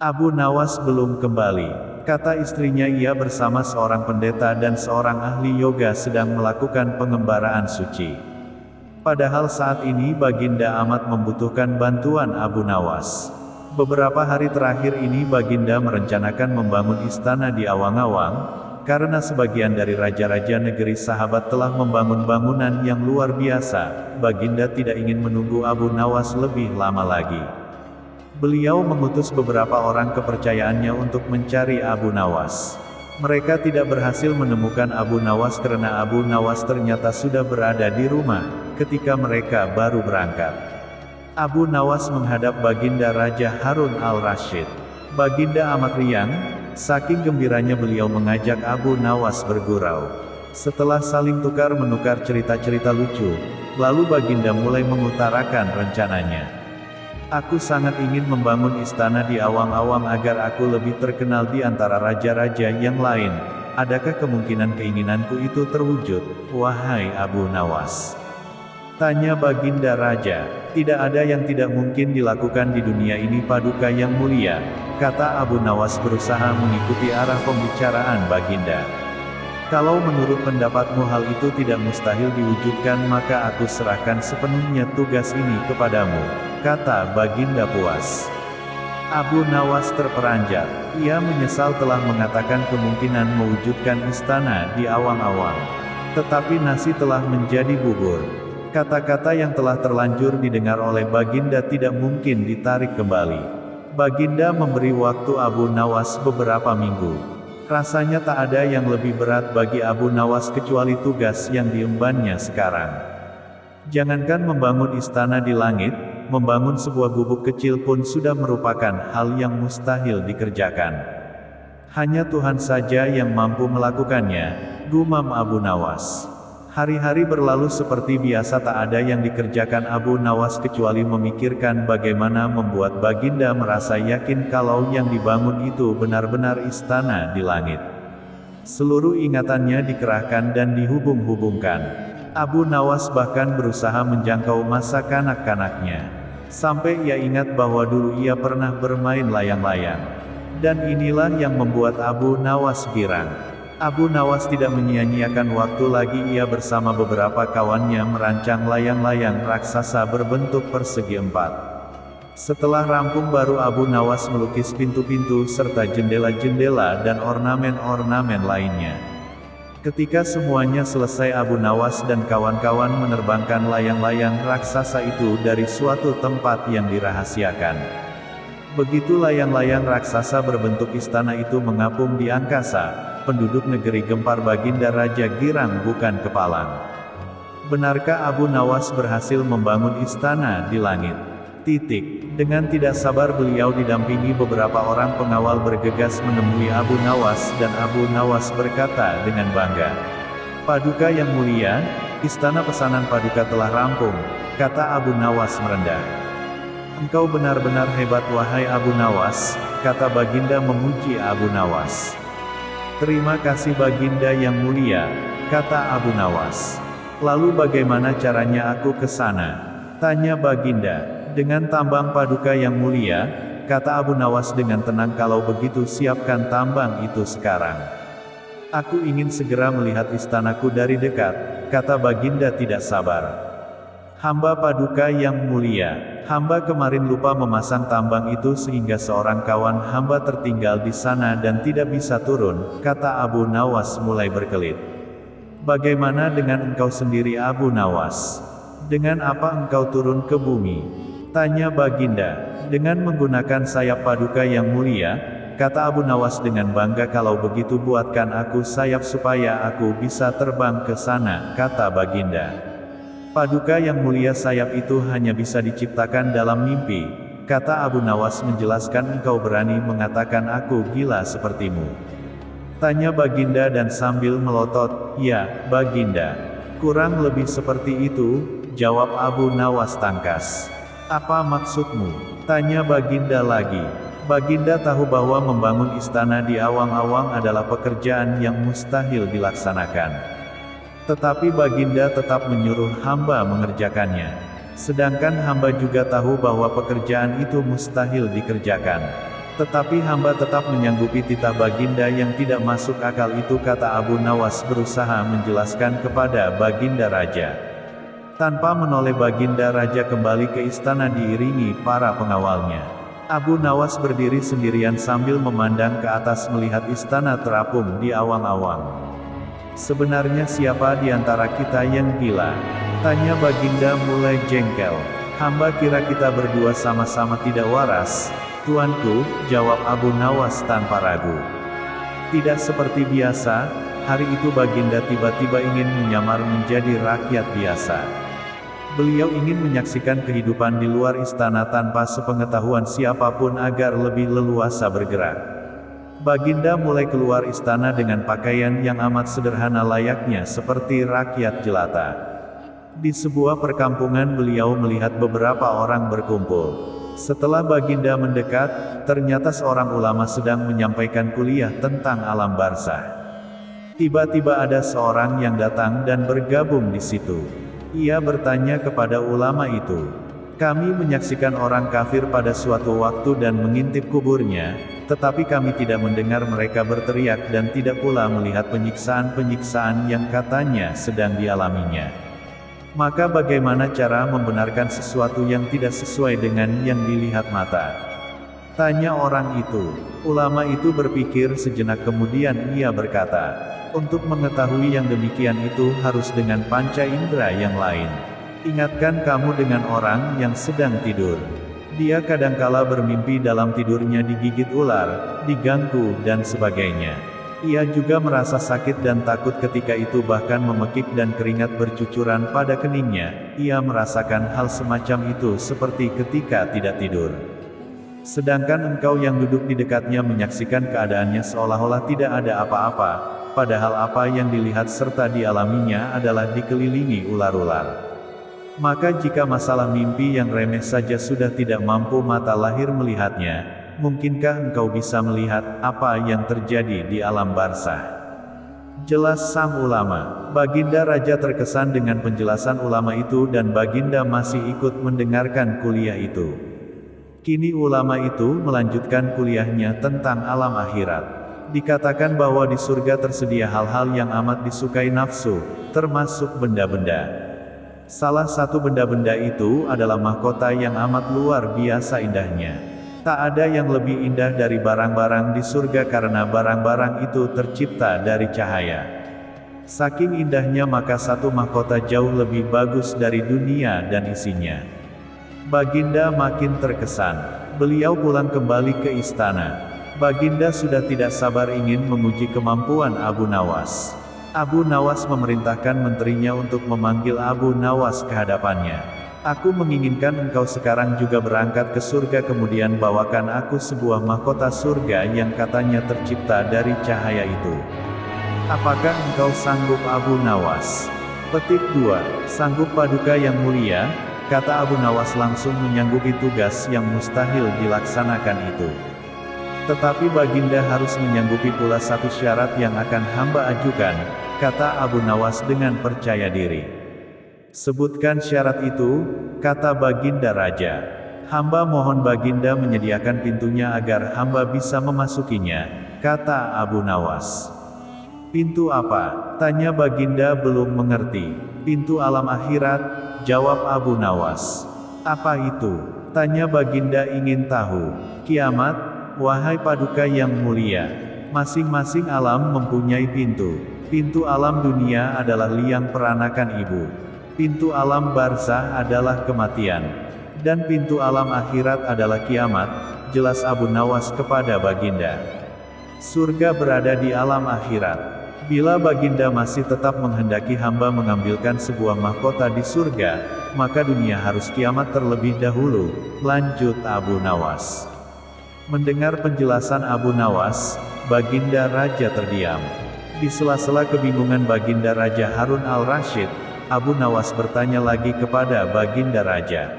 Abu Nawas belum kembali, kata istrinya. Ia bersama seorang pendeta dan seorang ahli yoga sedang melakukan pengembaraan suci. Padahal saat ini Baginda amat membutuhkan bantuan Abu Nawas. Beberapa hari terakhir ini Baginda merencanakan membangun istana di Awang-Awang, karena sebagian dari raja-raja negeri sahabat telah membangun bangunan yang luar biasa. Baginda tidak ingin menunggu Abu Nawas lebih lama lagi. Beliau mengutus beberapa orang kepercayaannya untuk mencari Abu Nawas. Mereka tidak berhasil menemukan Abu Nawas karena Abu Nawas ternyata sudah berada di rumah ketika mereka baru berangkat. Abu Nawas menghadap Baginda Raja Harun al-Rasyid. Baginda amat riang, saking gembiranya beliau mengajak Abu Nawas bergurau. Setelah saling tukar-menukar cerita-cerita lucu, lalu Baginda mulai mengutarakan rencananya. Aku sangat ingin membangun istana di Awang-Awang agar aku lebih terkenal di antara raja-raja yang lain. Adakah kemungkinan keinginanku itu terwujud, wahai Abu Nawas? Tanya Baginda Raja. Tidak ada yang tidak mungkin dilakukan di dunia ini Paduka yang mulia, kata Abu Nawas berusaha mengikuti arah pembicaraan Baginda. Kalau menurut pendapatmu hal itu tidak mustahil diwujudkan, maka aku serahkan sepenuhnya tugas ini kepadamu, kata Baginda puas. Abu Nawas terperanjat. Ia menyesal telah mengatakan kemungkinan mewujudkan istana di Awang-Awang. Tetapi nasi telah menjadi bubur. Kata-kata yang telah terlanjur didengar oleh Baginda tidak mungkin ditarik kembali. Baginda memberi waktu Abu Nawas beberapa minggu. Rasanya tak ada yang lebih berat bagi Abu Nawas kecuali tugas yang diembannya sekarang. Jangankan membangun istana di langit, membangun sebuah gubuk kecil pun sudah merupakan hal yang mustahil dikerjakan. Hanya Tuhan saja yang mampu melakukannya, gumam Abu Nawas. Hari-hari berlalu seperti biasa, tak ada yang dikerjakan Abu Nawas kecuali memikirkan bagaimana membuat Baginda merasa yakin kalau yang dibangun itu benar-benar istana di langit. Seluruh ingatannya dikerahkan dan dihubung-hubungkan. Abu Nawas bahkan berusaha menjangkau masa kanak-kanaknya. Sampai ia ingat bahwa dulu ia pernah bermain layang-layang. Dan inilah yang membuat Abu Nawas girang. Abu Nawas tidak menyia-nyiakan waktu lagi. Ia bersama beberapa kawannya merancang layang-layang raksasa berbentuk persegi 4. Setelah rampung baru Abu Nawas melukis pintu-pintu serta jendela-jendela dan ornamen-ornamen lainnya. Ketika semuanya selesai, Abu Nawas dan kawan-kawan menerbangkan layang-layang raksasa itu dari suatu tempat yang dirahasiakan. Begitu layang-layang raksasa berbentuk istana itu mengapung di angkasa, penduduk negeri gempar. Baginda Raja girang bukan kepalang. Benarkah Abu Nawas berhasil membangun istana di langit? Dengan tidak sabar beliau didampingi beberapa orang pengawal bergegas menemui Abu Nawas, dan Abu Nawas berkata dengan bangga, Paduka yang mulia, istana pesanan Paduka telah rampung, kata Abu Nawas merendah. Engkau benar-benar hebat wahai Abu Nawas, kata Baginda memuji Abu Nawas. Terima kasih Baginda yang mulia, kata Abu Nawas. Lalu bagaimana caranya aku ke sana? Tanya Baginda. Dengan tambang Paduka yang mulia, kata Abu Nawas dengan tenang. Kalau begitu siapkan tambang itu sekarang. Aku ingin segera melihat istanaku dari dekat, kata Baginda tidak sabar. Hamba Paduka yang mulia, hamba kemarin lupa memasang tambang itu sehingga seorang kawan hamba tertinggal di sana dan tidak bisa turun, kata Abu Nawas mulai berkelit. Bagaimana dengan engkau sendiri Abu Nawas? Dengan apa engkau turun ke bumi? Tanya Baginda. Dengan menggunakan sayap Paduka yang mulia, kata Abu Nawas dengan bangga. Kalau begitu buatkan aku sayap supaya aku bisa terbang ke sana, kata Baginda. Paduka yang mulia, sayap itu hanya bisa diciptakan dalam mimpi, kata Abu Nawas menjelaskan. Engkau berani mengatakan aku gila sepertimu? Tanya Baginda dan sambil melotot. Ya, Baginda. Kurang lebih seperti itu, jawab Abu Nawas tangkas. Apa maksudmu? Tanya Baginda lagi. Baginda tahu bahwa membangun istana di Awang-Awang adalah pekerjaan yang mustahil dilaksanakan. Tetapi Baginda tetap menyuruh hamba mengerjakannya. Sedangkan hamba juga tahu bahwa pekerjaan itu mustahil dikerjakan. Tetapi hamba tetap menyanggupi titah Baginda yang tidak masuk akal itu, kata Abu Nawas berusaha menjelaskan kepada Baginda Raja. Tanpa menoleh, Baginda Raja kembali ke istana diiringi para pengawalnya. Abu Nawas berdiri sendirian sambil memandang ke atas melihat istana terapung di awang-awang. Sebenarnya siapa di antara kita yang gila? Tanya Baginda mulai jengkel. Hamba kira kita berdua sama-sama tidak waras, Tuanku, jawab Abu Nawas tanpa ragu. Tidak seperti biasa, hari itu Baginda tiba-tiba ingin menyamar menjadi rakyat biasa. Beliau ingin menyaksikan kehidupan di luar istana tanpa sepengetahuan siapapun agar lebih leluasa bergerak. Baginda mulai keluar istana dengan pakaian yang amat sederhana layaknya seperti rakyat jelata. Di sebuah perkampungan beliau melihat beberapa orang berkumpul. Setelah Baginda mendekat, ternyata seorang ulama sedang menyampaikan kuliah tentang alam barzah. Tiba-tiba ada seorang yang datang dan bergabung di situ. Ia bertanya kepada ulama itu, "Kami menyaksikan orang kafir pada suatu waktu dan mengintip kuburnya, tetapi kami tidak mendengar mereka berteriak dan tidak pula melihat penyiksaan-penyiksaan yang katanya sedang dialaminya. Maka bagaimana cara membenarkan sesuatu yang tidak sesuai dengan yang dilihat mata?" Tanya orang itu. Ulama itu berpikir sejenak kemudian ia berkata, "Untuk mengetahui yang demikian itu harus dengan panca indera yang lain. Ingatkan kamu dengan orang yang sedang tidur. Dia kadangkala bermimpi dalam tidurnya digigit ular, diganggu dan sebagainya. Ia juga merasa sakit dan takut ketika itu, bahkan memekik dan keringat bercucuran pada keningnya. Ia merasakan hal semacam itu seperti ketika tidak tidur. Sedangkan engkau yang duduk di dekatnya menyaksikan keadaannya seolah-olah tidak ada apa-apa, padahal apa yang dilihat serta dialaminya adalah dikelilingi ular-ular. Maka jika masalah mimpi yang remeh saja sudah tidak mampu mata lahir melihatnya, mungkinkah engkau bisa melihat apa yang terjadi di alam barzah?" Jelas sang ulama. Baginda Raja terkesan dengan penjelasan ulama itu dan Baginda masih ikut mendengarkan kuliah itu. Kini ulama itu melanjutkan kuliahnya tentang alam akhirat. Dikatakan bahwa di surga tersedia hal-hal yang amat disukai nafsu, termasuk benda-benda. Salah satu benda-benda itu adalah mahkota yang amat luar biasa indahnya. Tak ada yang lebih indah dari barang-barang di surga karena barang-barang itu tercipta dari cahaya. Saking indahnya maka satu mahkota jauh lebih bagus dari dunia dan isinya. Baginda makin terkesan. Beliau pulang kembali ke istana. Baginda sudah tidak sabar ingin menguji kemampuan Abu Nawas. Abu Nawas memerintahkan menterinya untuk memanggil Abu Nawas ke hadapannya. "Aku menginginkan engkau sekarang juga berangkat ke surga, kemudian bawakan aku sebuah mahkota surga yang katanya tercipta dari cahaya itu. Apakah engkau sanggup, Abu Nawas?" Petik 2. Sanggup Paduka yang mulia, kata Abu Nawas langsung menyanggupi tugas yang mustahil dilaksanakan itu. Tetapi Baginda harus menyanggupi pula satu syarat yang akan hamba ajukan, kata Abu Nawas dengan percaya diri. "Sebutkan syarat itu," kata Baginda Raja. "Hamba mohon Baginda menyediakan pintunya agar hamba bisa memasukinya," kata Abu Nawas. "Pintu apa?" tanya Baginda belum mengerti. "Pintu alam akhirat," jawab Abu Nawas. "Apa itu?" tanya Baginda ingin tahu. "Kiamat, wahai Paduka yang mulia. Masing-masing alam mempunyai pintu. Pintu alam dunia adalah liang peranakan ibu. Pintu alam barzah adalah kematian. Dan pintu alam akhirat adalah kiamat," jelas Abu Nawas kepada Baginda. "Surga berada di alam akhirat. Bila Baginda masih tetap menghendaki hamba mengambilkan sebuah mahkota di surga, maka dunia harus kiamat terlebih dahulu," lanjut Abu Nawas. Mendengar penjelasan Abu Nawas, Baginda Raja terdiam. Di sela-sela kebingungan Baginda Raja Harun al-Rasyid, Abu Nawas bertanya lagi kepada Baginda Raja.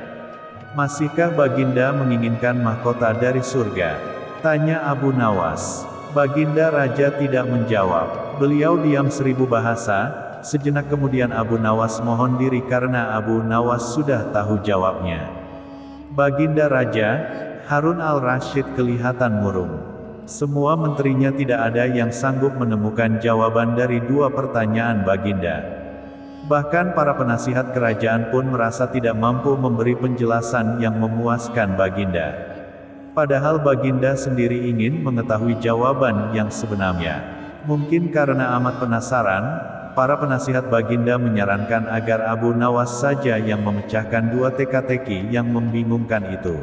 "Masihkah Baginda menginginkan mahkota dari surga?" tanya Abu Nawas. Baginda Raja tidak menjawab. Beliau diam 1000 bahasa, sejenak kemudian Abu Nawas mohon diri karena Abu Nawas sudah tahu jawabnya. "Baginda Raja, Harun al-Rasyid kelihatan murung. Semua menterinya tidak ada yang sanggup menemukan jawaban dari dua pertanyaan Baginda. Bahkan para penasihat kerajaan pun merasa tidak mampu memberi penjelasan yang memuaskan Baginda. Padahal Baginda sendiri ingin mengetahui jawaban yang sebenarnya. Mungkin karena amat penasaran, para penasihat Baginda menyarankan agar Abu Nawas saja yang memecahkan dua teka-teki yang membingungkan itu.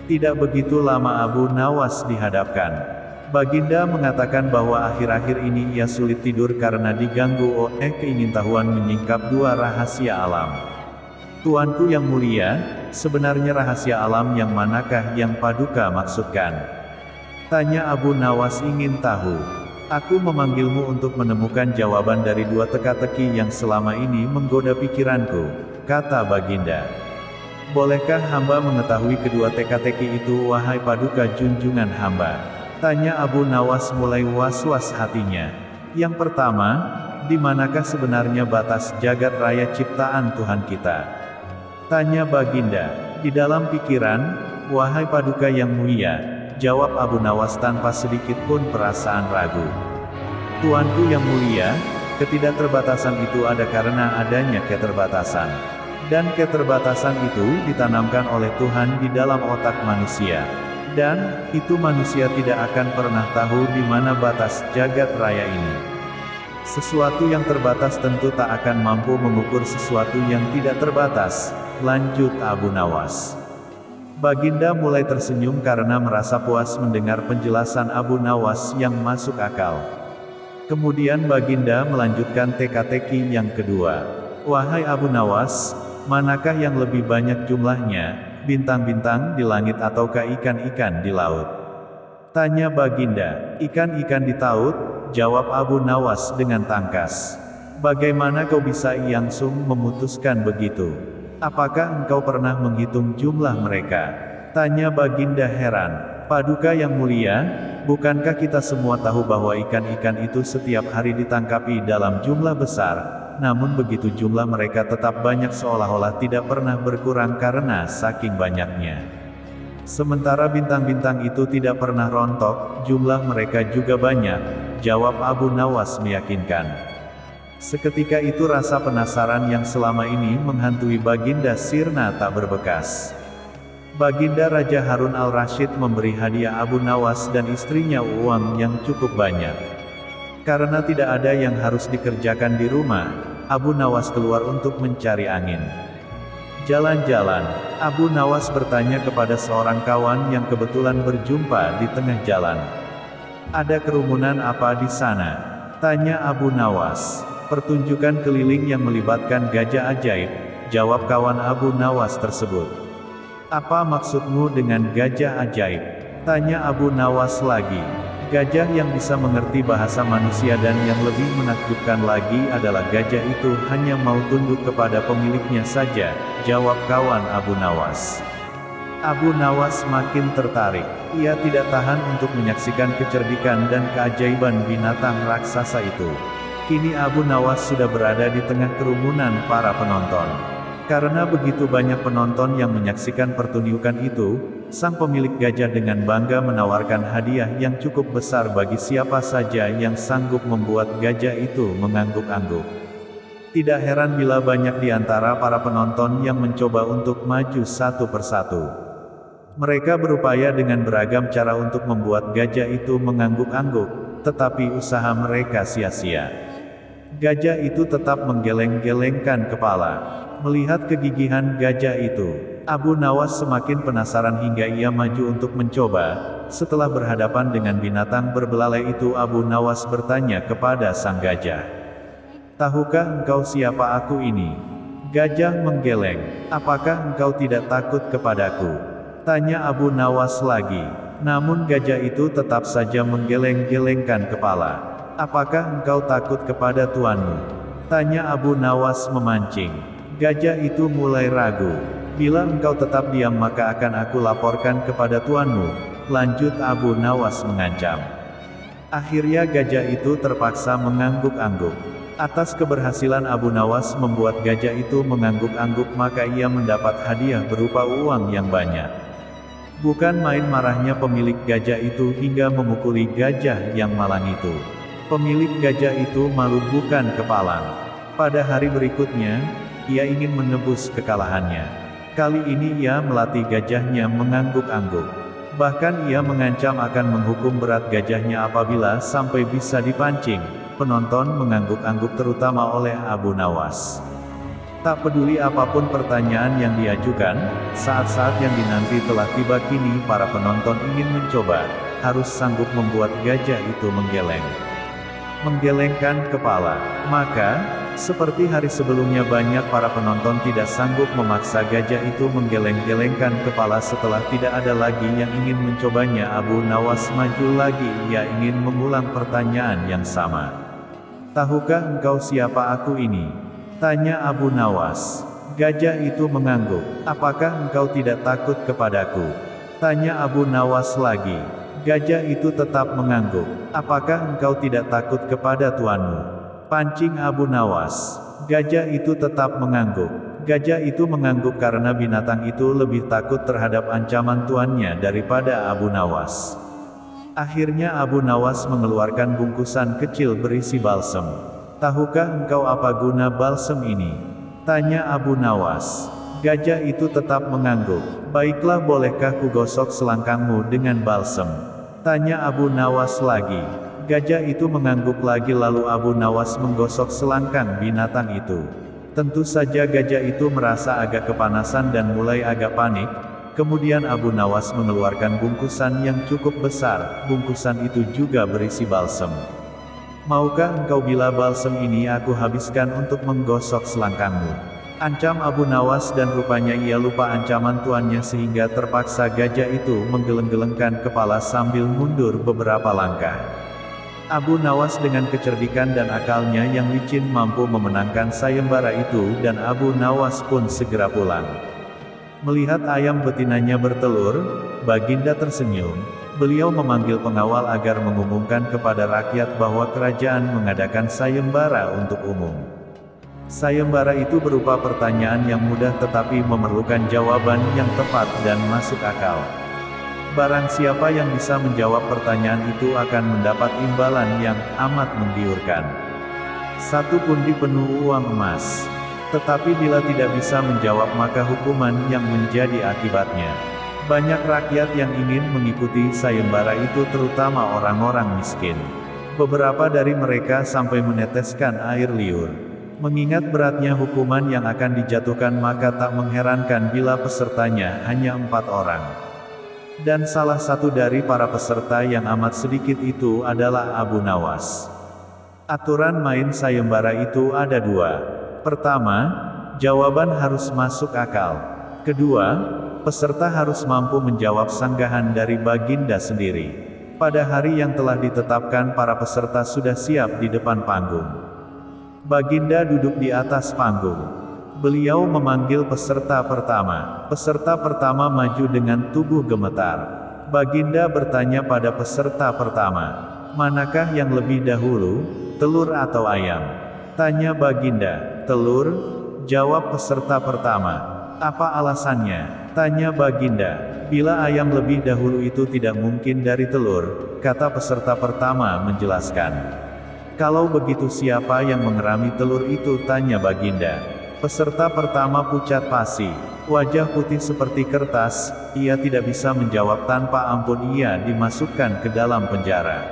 Tidak begitu lama Abu Nawas dihadapkan. Baginda mengatakan bahwa akhir-akhir ini ia sulit tidur karena diganggu oleh keingintahuan menyingkap dua rahasia alam. Tuanku yang mulia, sebenarnya rahasia alam yang manakah yang Paduka maksudkan? Tanya Abu Nawas ingin tahu. Aku memanggilmu untuk menemukan jawaban dari dua teka-teki yang selama ini menggoda pikiranku, kata Baginda. Bolehkah hamba mengetahui kedua teka-teki itu wahai Paduka junjungan hamba? Tanya Abu Nawas mulai was-was hatinya. Yang pertama, di manakah sebenarnya batas jagat raya ciptaan Tuhan kita? Tanya Baginda. Di dalam pikiran, wahai Paduka yang mulia, jawab Abu Nawas tanpa sedikit pun perasaan ragu. Tuanku yang mulia, ketidakterbatasan itu ada karena adanya keterbatasan. Dan keterbatasan itu ditanamkan oleh Tuhan di dalam otak manusia. Dan, itu manusia tidak akan pernah tahu di mana batas jagat raya ini. Sesuatu yang terbatas tentu tak akan mampu mengukur sesuatu yang tidak terbatas, lanjut Abu Nawas. Baginda mulai tersenyum karena merasa puas mendengar penjelasan Abu Nawas yang masuk akal. Kemudian Baginda melanjutkan teka-teki yang kedua. Wahai Abu Nawas, manakah yang lebih banyak jumlahnya, bintang-bintang di langit ataukah ikan-ikan di laut? Tanya Baginda. Ikan-ikan di laut, jawab Abu Nawas dengan tangkas. Bagaimana kau bisa langsung memutuskan begitu? Apakah engkau pernah menghitung jumlah mereka? Tanya Baginda heran. Paduka yang mulia, bukankah kita semua tahu bahwa ikan-ikan itu setiap hari ditangkapi dalam jumlah besar? Namun begitu jumlah mereka tetap banyak seolah-olah tidak pernah berkurang karena saking banyaknya. Sementara bintang-bintang itu tidak pernah rontok, jumlah mereka juga banyak, jawab Abu Nawas meyakinkan. Seketika itu rasa penasaran yang selama ini menghantui Baginda sirna tak berbekas. Baginda Raja Harun al-Rasyid memberi hadiah Abu Nawas dan istrinya uang yang cukup banyak. Karena tidak ada yang harus dikerjakan di rumah, Abu Nawas keluar untuk mencari angin. Jalan-jalan, Abu Nawas bertanya kepada seorang kawan yang kebetulan berjumpa di tengah jalan. Ada kerumunan apa di sana? Tanya Abu Nawas. Pertunjukan keliling yang melibatkan gajah ajaib, jawab kawan Abu Nawas tersebut. Apa maksudmu dengan gajah ajaib? Tanya Abu Nawas lagi. Gajah yang bisa mengerti bahasa manusia dan yang lebih menakjubkan lagi adalah gajah itu hanya mau tunduk kepada pemiliknya saja, jawab kawan Abu Nawas. Abu Nawas makin tertarik. Ia tidak tahan untuk menyaksikan kecerdikan dan keajaiban binatang raksasa itu. Kini Abu Nawas sudah berada di tengah kerumunan para penonton. Karena begitu banyak penonton yang menyaksikan pertunjukan itu, sang pemilik gajah dengan bangga menawarkan hadiah yang cukup besar bagi siapa saja yang sanggup membuat gajah itu mengangguk-angguk. Tidak heran bila banyak di antara para penonton yang mencoba untuk maju satu persatu. Mereka berupaya dengan beragam cara untuk membuat gajah itu mengangguk-angguk, tetapi usaha mereka sia-sia. Gajah itu tetap menggeleng-gelengkan kepala. Melihat kegigihan gajah itu, Abu Nawas semakin penasaran hingga ia maju untuk mencoba. Setelah berhadapan dengan binatang berbelalai itu, Abu Nawas bertanya kepada sang gajah. Tahukah engkau siapa aku ini? Gajah menggeleng. Apakah engkau tidak takut kepadaku? Tanya Abu Nawas lagi. Namun gajah itu tetap saja menggeleng-gelengkan kepala. Apakah engkau takut kepada tuanmu? Tanya Abu Nawas memancing. Gajah itu mulai ragu. Bila engkau tetap diam maka akan aku laporkan kepada tuanmu, lanjut Abu Nawas mengancam. Akhirnya gajah itu terpaksa mengangguk-angguk. Atas keberhasilan Abu Nawas membuat gajah itu mengangguk-angguk maka ia mendapat hadiah berupa uang yang banyak. Bukan main marahnya pemilik gajah itu hingga memukuli gajah yang malang itu. Pemilik gajah itu malu bukan kepalang. Pada hari berikutnya, ia ingin menebus kekalahannya. Kali ini ia melatih gajahnya mengangguk-angguk. Bahkan ia mengancam akan menghukum berat gajahnya apabila sampai bisa dipancing penonton mengangguk-angguk, terutama oleh Abu Nawas. Tak peduli apapun pertanyaan yang diajukan, saat-saat yang dinanti telah tiba. Kini para penonton ingin mencoba, harus sanggup membuat gajah itu menggelengkan kepala. Maka, seperti hari sebelumnya, banyak para penonton tidak sanggup memaksa gajah itu menggeleng-gelengkan kepala. Setelah tidak ada lagi yang ingin mencobanya, Abu Nawas maju lagi. Ia ingin mengulang pertanyaan yang sama. "Tahukah engkau siapa aku ini?" tanya Abu Nawas. Gajah itu mengangguk. "Apakah engkau tidak takut kepadaku?" tanya Abu Nawas lagi. Gajah itu tetap mengangguk. "Apakah engkau tidak takut kepada tuanmu?" pancing Abu Nawas. Gajah itu tetap mengangguk. Gajah itu mengangguk karena binatang itu lebih takut terhadap ancaman tuannya daripada Abu Nawas. Akhirnya Abu Nawas mengeluarkan bungkusan kecil berisi balsem. "Tahukah engkau apa guna balsem ini?" tanya Abu Nawas. Gajah itu tetap mengangguk. "Baiklah, bolehkah kugosok selangkangmu dengan balsem?" tanya Abu Nawas lagi. Gajah itu mengangguk lagi, lalu Abu Nawas menggosok selangkang binatang itu. Tentu saja gajah itu merasa agak kepanasan dan mulai agak panik. Kemudian Abu Nawas mengeluarkan bungkusan yang cukup besar. Bungkusan itu juga berisi balsem. "Maukah engkau bila balsem ini aku habiskan untuk menggosok selangkangmu?" ancam Abu Nawas, dan rupanya ia lupa ancaman tuannya sehingga terpaksa gajah itu menggeleng-gelengkan kepala sambil mundur beberapa langkah. Abu Nawas dengan kecerdikan dan akalnya yang licin mampu memenangkan sayembara itu, dan Abu Nawas pun segera pulang. Melihat ayam betinanya bertelur, Baginda tersenyum. Beliau memanggil pengawal agar mengumumkan kepada rakyat bahwa kerajaan mengadakan sayembara untuk umum. Sayembara itu berupa pertanyaan yang mudah tetapi memerlukan jawaban yang tepat dan masuk akal. Barang siapa yang bisa menjawab pertanyaan itu akan mendapat imbalan yang amat menggiurkan. 1 pundi penuh uang emas. Tetapi bila tidak bisa menjawab, maka hukuman yang menjadi akibatnya. Banyak rakyat yang ingin mengikuti sayembara itu, terutama orang-orang miskin. Beberapa dari mereka sampai meneteskan air liur. Mengingat beratnya hukuman yang akan dijatuhkan, maka tak mengherankan bila pesertanya hanya 4 orang. Dan salah satu dari para peserta yang amat sedikit itu adalah Abu Nawas. Aturan main sayembara itu ada 2. Pertama, jawaban harus masuk akal. Kedua, peserta harus mampu menjawab sanggahan dari Baginda sendiri. Pada hari yang telah ditetapkan, para peserta sudah siap di depan panggung. Baginda duduk di atas panggung. Beliau memanggil peserta pertama. Peserta pertama maju dengan tubuh gemetar. Baginda bertanya pada peserta pertama, "Manakah yang lebih dahulu, telur atau ayam?" tanya Baginda. "Telur," jawab peserta pertama. "Apa alasannya?" tanya Baginda. "Bila ayam lebih dahulu itu tidak mungkin dari telur," kata peserta pertama menjelaskan. "Kalau begitu siapa yang mengerami telur itu?" tanya Baginda. Peserta pertama pucat pasi, wajah putih seperti kertas. Ia tidak bisa menjawab, tanpa ampun ia dimasukkan ke dalam penjara.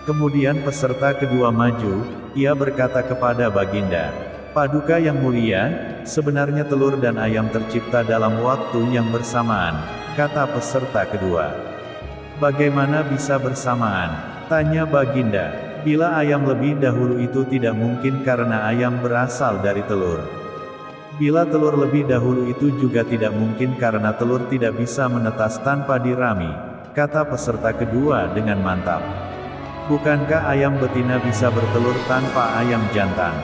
Kemudian peserta kedua maju. Ia berkata kepada Baginda, "Paduka yang mulia, sebenarnya telur dan ayam tercipta dalam waktu yang bersamaan," kata peserta kedua. "Bagaimana bisa bersamaan?" tanya Baginda. "Bila ayam lebih dahulu itu tidak mungkin karena ayam berasal dari telur. Bila telur lebih dahulu itu juga tidak mungkin karena telur tidak bisa menetas tanpa dirami," kata peserta kedua dengan mantap. "Bukankah ayam betina bisa bertelur tanpa ayam jantan?"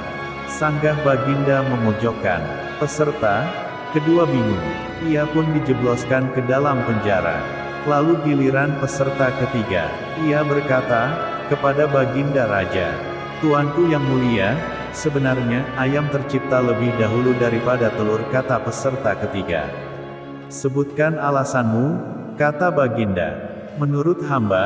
sanggah Baginda memojokkan. Peserta kedua bingung. Ia pun dijebloskan ke dalam penjara. Lalu giliran peserta ketiga. Ia berkata kepada Baginda Raja, "Tuanku yang mulia, sebenarnya ayam tercipta lebih dahulu daripada telur," kata peserta ketiga. "Sebutkan alasanmu," Kata Baginda, menurut hamba,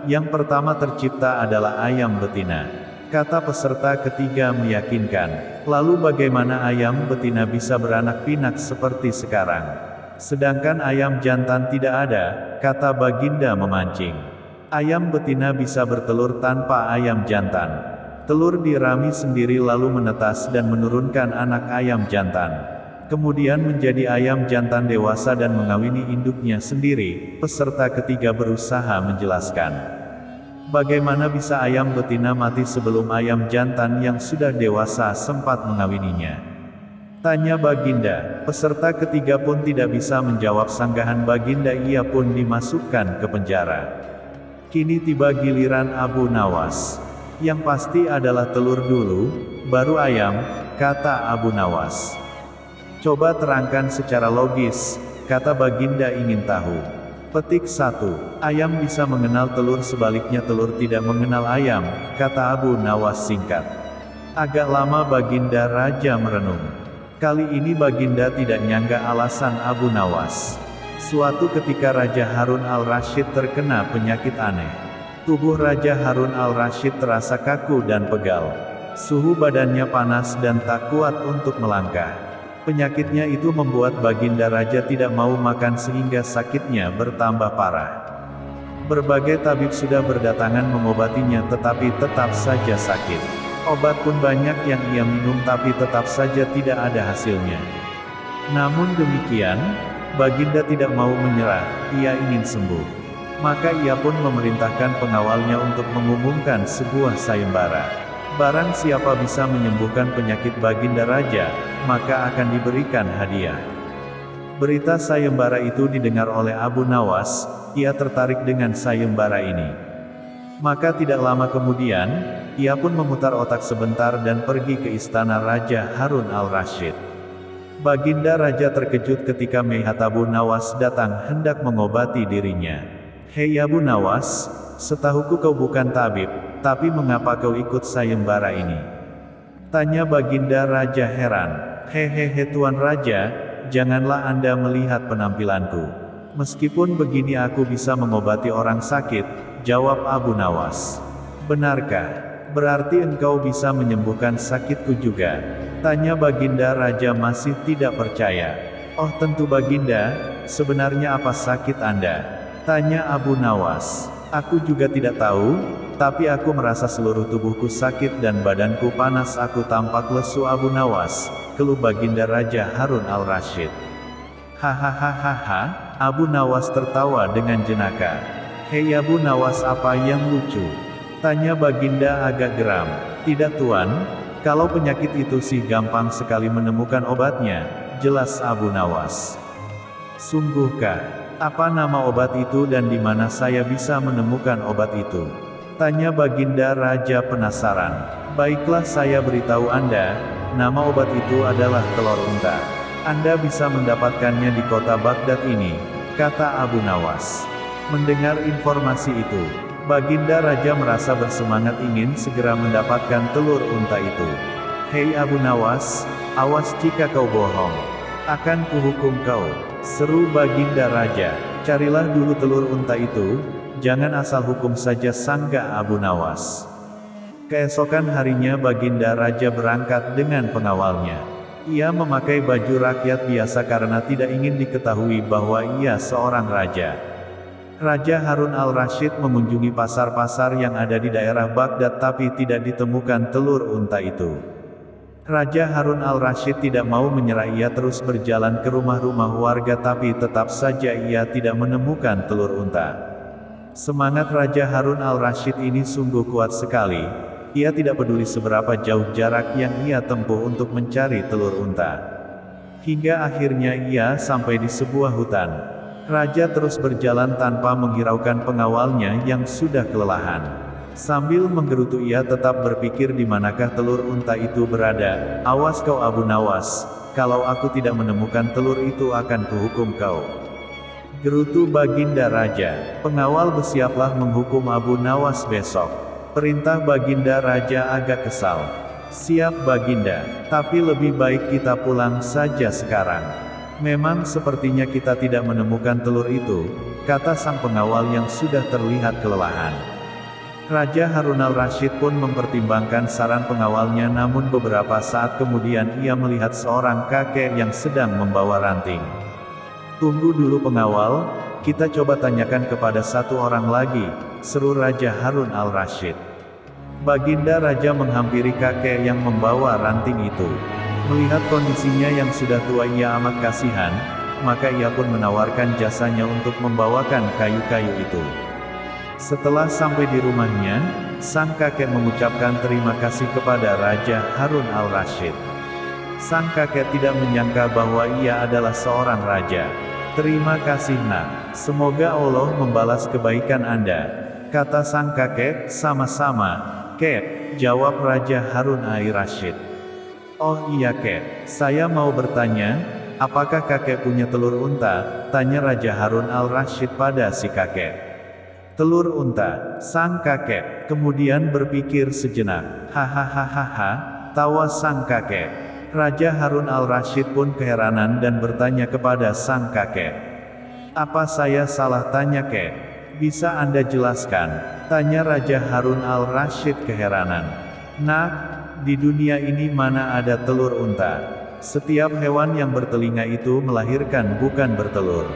yang pertama tercipta adalah ayam betina. Kata peserta ketiga meyakinkan, lalu bagaimana ayam betina bisa beranak pinak seperti sekarang? Sedangkan ayam jantan tidak ada, kata Baginda memancing. Ayam betina bisa bertelur tanpa ayam jantan. Telur dirami sendiri lalu menetas dan menurunkan anak ayam jantan. Kemudian menjadi ayam jantan dewasa dan mengawini induknya sendiri. Peserta ketiga berusaha menjelaskan. Bagaimana bisa ayam betina mati sebelum ayam jantan yang sudah dewasa sempat mengawininya? Tanya Baginda. Peserta ketiga pun tidak bisa menjawab sanggahan Baginda, ia pun dimasukkan ke penjara. Kini tiba giliran Abu Nawas. Yang pasti adalah telur dulu, baru ayam, kata Abu Nawas. Coba terangkan secara logis, kata Baginda ingin tahu. Petik 1. Ayam bisa mengenal telur, sebaliknya telur tidak mengenal ayam, kata Abu Nawas singkat. Agak lama Baginda Raja merenung. Kali ini Baginda tidak nyangka alasan Abu Nawas. Suatu ketika Raja Harun al-Rasyid terkena penyakit aneh. Tubuh Raja Harun al-Rasyid terasa kaku dan pegal. Suhu badannya panas dan tak kuat untuk melangkah. Penyakitnya itu membuat Baginda Raja tidak mau makan sehingga sakitnya bertambah parah. Berbagai tabib sudah berdatangan mengobatinya tetapi tetap saja sakit. Obat pun banyak yang ia minum tapi tetap saja tidak ada hasilnya. Namun demikian, Baginda tidak mau menyerah, ia ingin sembuh. Maka ia pun memerintahkan pengawalnya untuk mengumumkan sebuah sayembara. Barang siapa bisa menyembuhkan penyakit Baginda Raja, maka akan diberikan hadiah. Berita sayembara itu didengar oleh Abu Nawas, ia tertarik dengan sayembara ini. Maka tidak lama kemudian, ia pun memutar otak sebentar dan pergi ke istana Raja Harun al-Rasyid. Baginda Raja terkejut ketika melihat Abu Nawas datang hendak mengobati dirinya. Hei Abu Nawas, setahuku kau bukan tabib, tapi mengapa kau ikut sayembara ini? Tanya Baginda Raja heran. Hehehe Tuan Raja, janganlah Anda melihat penampilanku. Meskipun begini aku bisa mengobati orang sakit, jawab Abu Nawas. Benarkah? Berarti engkau bisa menyembuhkan sakitku juga? Tanya Baginda Raja masih tidak percaya. Oh tentu Baginda, sebenarnya apa sakit Anda? Tanya Abu Nawas. Aku juga tidak tahu, tapi aku merasa seluruh tubuhku sakit dan badanku panas, aku tampak lesu Abu Nawas, keluh Baginda Raja Harun al-Rasyid. Hahaha, Abu Nawas tertawa dengan jenaka. Hei Abu Nawas, apa yang lucu? Tanya Baginda agak geram. Tidak Tuan, kalau penyakit itu sih gampang sekali menemukan obatnya, jelas Abu Nawas. Sungguhkah? Apa nama obat itu dan di mana saya bisa menemukan obat itu? Tanya Baginda Raja penasaran. Baiklah saya beritahu Anda, nama obat itu adalah telur unta. Anda bisa mendapatkannya di kota Baghdad ini, kata Abu Nawas. Mendengar informasi itu, Baginda Raja merasa bersemangat ingin segera mendapatkan telur unta itu. Hei Abu Nawas, awas jika kau bohong. Akan kuhukum kau, seru Baginda Raja. Carilah dulu telur unta itu, jangan asal hukum saja, sangga Abu Nawas. Keesokan harinya Baginda Raja berangkat dengan pengawalnya. Ia memakai baju rakyat biasa karena tidak ingin diketahui bahwa ia seorang raja. Raja Harun al-Rasyid mengunjungi pasar-pasar yang ada di daerah Baghdad tapi tidak ditemukan telur unta itu. Raja Harun al-Rasyid tidak mau menyerah, ia terus berjalan ke rumah-rumah warga tapi tetap saja ia tidak menemukan telur unta. Semangat Raja Harun al-Rasyid ini sungguh kuat sekali. Ia tidak peduli seberapa jauh jarak yang ia tempuh untuk mencari telur unta. Hingga akhirnya ia sampai di sebuah hutan. Raja terus berjalan tanpa menghiraukan pengawalnya yang sudah kelelahan. Sambil menggerutu ia tetap berpikir di manakah telur unta itu berada. Awas kau Abu Nawas, kalau aku tidak menemukan telur itu akan kuhukum kau. Gerutu Baginda Raja. Pengawal bersiaplah menghukum Abu Nawas besok. Perintah Baginda Raja agak kesal. Siap Baginda, tapi lebih baik kita pulang saja sekarang. Memang sepertinya kita tidak menemukan telur itu, kata sang pengawal yang sudah terlihat kelelahan. Raja Harun al-Rasyid pun mempertimbangkan saran pengawalnya, namun beberapa saat kemudian ia melihat seorang kakek yang sedang membawa ranting. Tunggu dulu pengawal, kita coba tanyakan kepada satu orang lagi, seru Raja Harun al-Rasyid. Baginda Raja menghampiri kakek yang membawa ranting itu. Melihat kondisinya yang sudah tua, ia amat kasihan, maka ia pun menawarkan jasanya untuk membawakan kayu-kayu itu. Setelah sampai di rumahnya, sang kakek mengucapkan terima kasih kepada Raja Harun al-Rasyid. Sang kakek tidak menyangka bahwa ia adalah seorang raja. Terima kasih nak, semoga Allah membalas kebaikan Anda, kata sang kakek. Sama-sama, Kek, jawab Raja Harun al-Rasyid. Oh iya Kek, saya mau bertanya, apakah kakek punya telur unta? Tanya Raja Harun al-Rasyid pada si kakek. Telur unta, sang kakek kemudian berpikir sejenak. Hahaha, tawa sang kakek. Raja Harun al-Rasyid pun keheranan dan bertanya kepada sang kakek. Apa saya salah? Tanya Kek. Bisa Anda jelaskan? Tanya Raja Harun al-Rasyid keheranan. Nak, di dunia ini mana ada telur unta? Setiap hewan yang bertelinga itu melahirkan, bukan bertelur.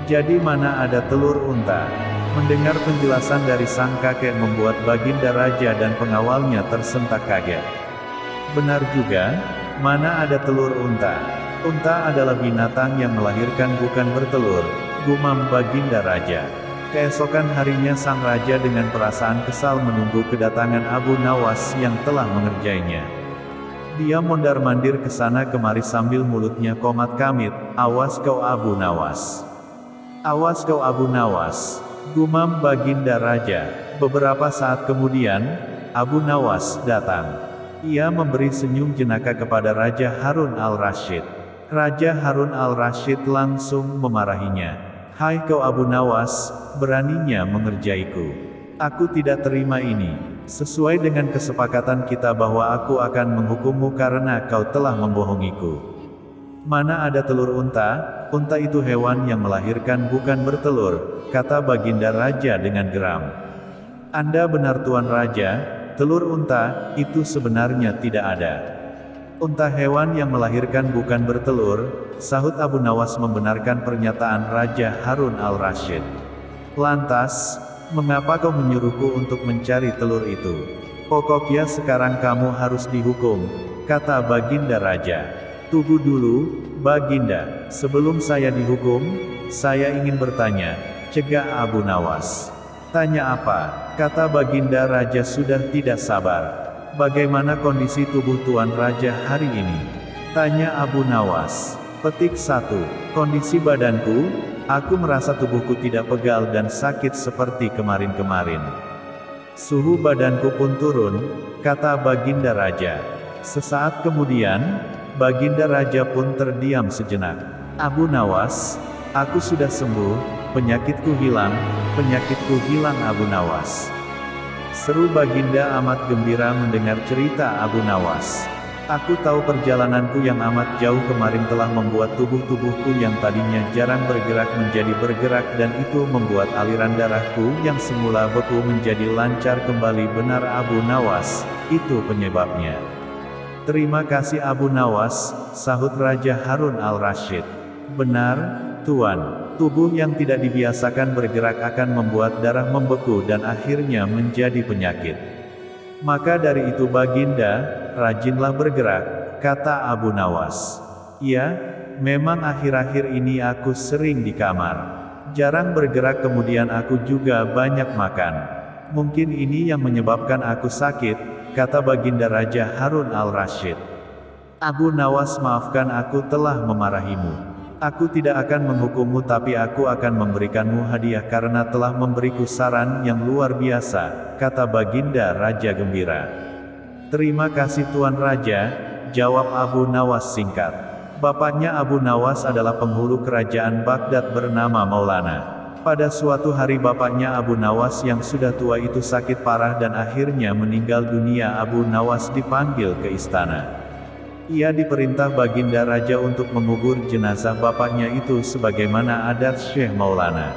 Jadi mana ada telur unta? Mendengar penjelasan dari sang kakek membuat Baginda Raja dan pengawalnya tersentak kaget. Benar juga, mana ada telur unta? Unta adalah binatang yang melahirkan, bukan bertelur, gumam Baginda Raja. Keesokan harinya sang raja dengan perasaan kesal menunggu kedatangan Abu Nawas yang telah mengerjainya. Dia mondar-mandir ke sana kemari sambil mulutnya komat kamit, awas kau Abu Nawas. Awas kau Abu Nawas, gumam Baginda Raja. Beberapa saat kemudian, Abu Nawas datang. Ia memberi senyum jenaka kepada Raja Harun al-Rasyid. Raja Harun al-Rasyid langsung memarahinya. Hai kau Abu Nawas, beraninya mengerjaiku. Aku tidak terima ini. Sesuai dengan kesepakatan kita bahwa aku akan menghukummu karena kau telah membohongiku. Mana ada telur unta? Unta itu hewan yang melahirkan, bukan bertelur, kata Baginda Raja dengan geram. Anda benar Tuan Raja, telur unta itu sebenarnya tidak ada. Unta hewan yang melahirkan, bukan bertelur, sahut Abu Nawas membenarkan pernyataan Raja Harun al-Rasyid. Lantas, mengapa kau menyuruhku untuk mencari telur itu? Pokoknya sekarang kamu harus dihukum, kata Baginda Raja. Tunggu dulu, Baginda, sebelum saya dihukum, saya ingin bertanya, cegah Abu Nawas. Tanya apa? Kata Baginda Raja sudah tidak sabar. Bagaimana kondisi tubuh Tuan Raja hari ini? Tanya Abu Nawas. Petik 1. Kondisi badanku, aku merasa tubuhku tidak pegal dan sakit seperti kemarin-kemarin. Suhu badanku pun turun, kata Baginda Raja. Sesaat kemudian, Baginda Raja pun terdiam sejenak. Abu Nawas, aku sudah sembuh, penyakitku hilang Abu Nawas. Seru Baginda amat gembira mendengar cerita Abu Nawas. Aku tahu perjalananku yang amat jauh kemarin telah membuat tubuhku yang tadinya jarang bergerak menjadi bergerak, dan itu membuat aliran darahku yang semula beku menjadi lancar kembali. Benar Abu Nawas, itu penyebabnya. Terima kasih Abu Nawas, sahut Raja Harun al-Rasyid. Benar, Tuan. Tubuh yang tidak dibiasakan bergerak akan membuat darah membeku dan akhirnya menjadi penyakit. Maka dari itu Baginda, rajinlah bergerak, kata Abu Nawas. Ya, memang akhir-akhir ini aku sering di kamar. Jarang bergerak, kemudian aku juga banyak makan. Mungkin ini yang menyebabkan aku sakit, kata Baginda Raja Harun al-Rasyid. Abu Nawas, maafkan aku telah memarahimu. Aku tidak akan menghukummu, tapi aku akan memberikanmu hadiah karena telah memberiku saran yang luar biasa, kata Baginda Raja gembira. Terima kasih Tuan Raja, jawab Abu Nawas singkat. Bapaknya Abu Nawas adalah penghulu kerajaan Baghdad bernama Maulana. Pada suatu hari bapaknya Abu Nawas yang sudah tua itu sakit parah dan akhirnya meninggal dunia. Abu Nawas dipanggil ke istana. Ia diperintah Baginda Raja untuk mengubur jenazah bapaknya itu sebagaimana adat Syekh Maulana.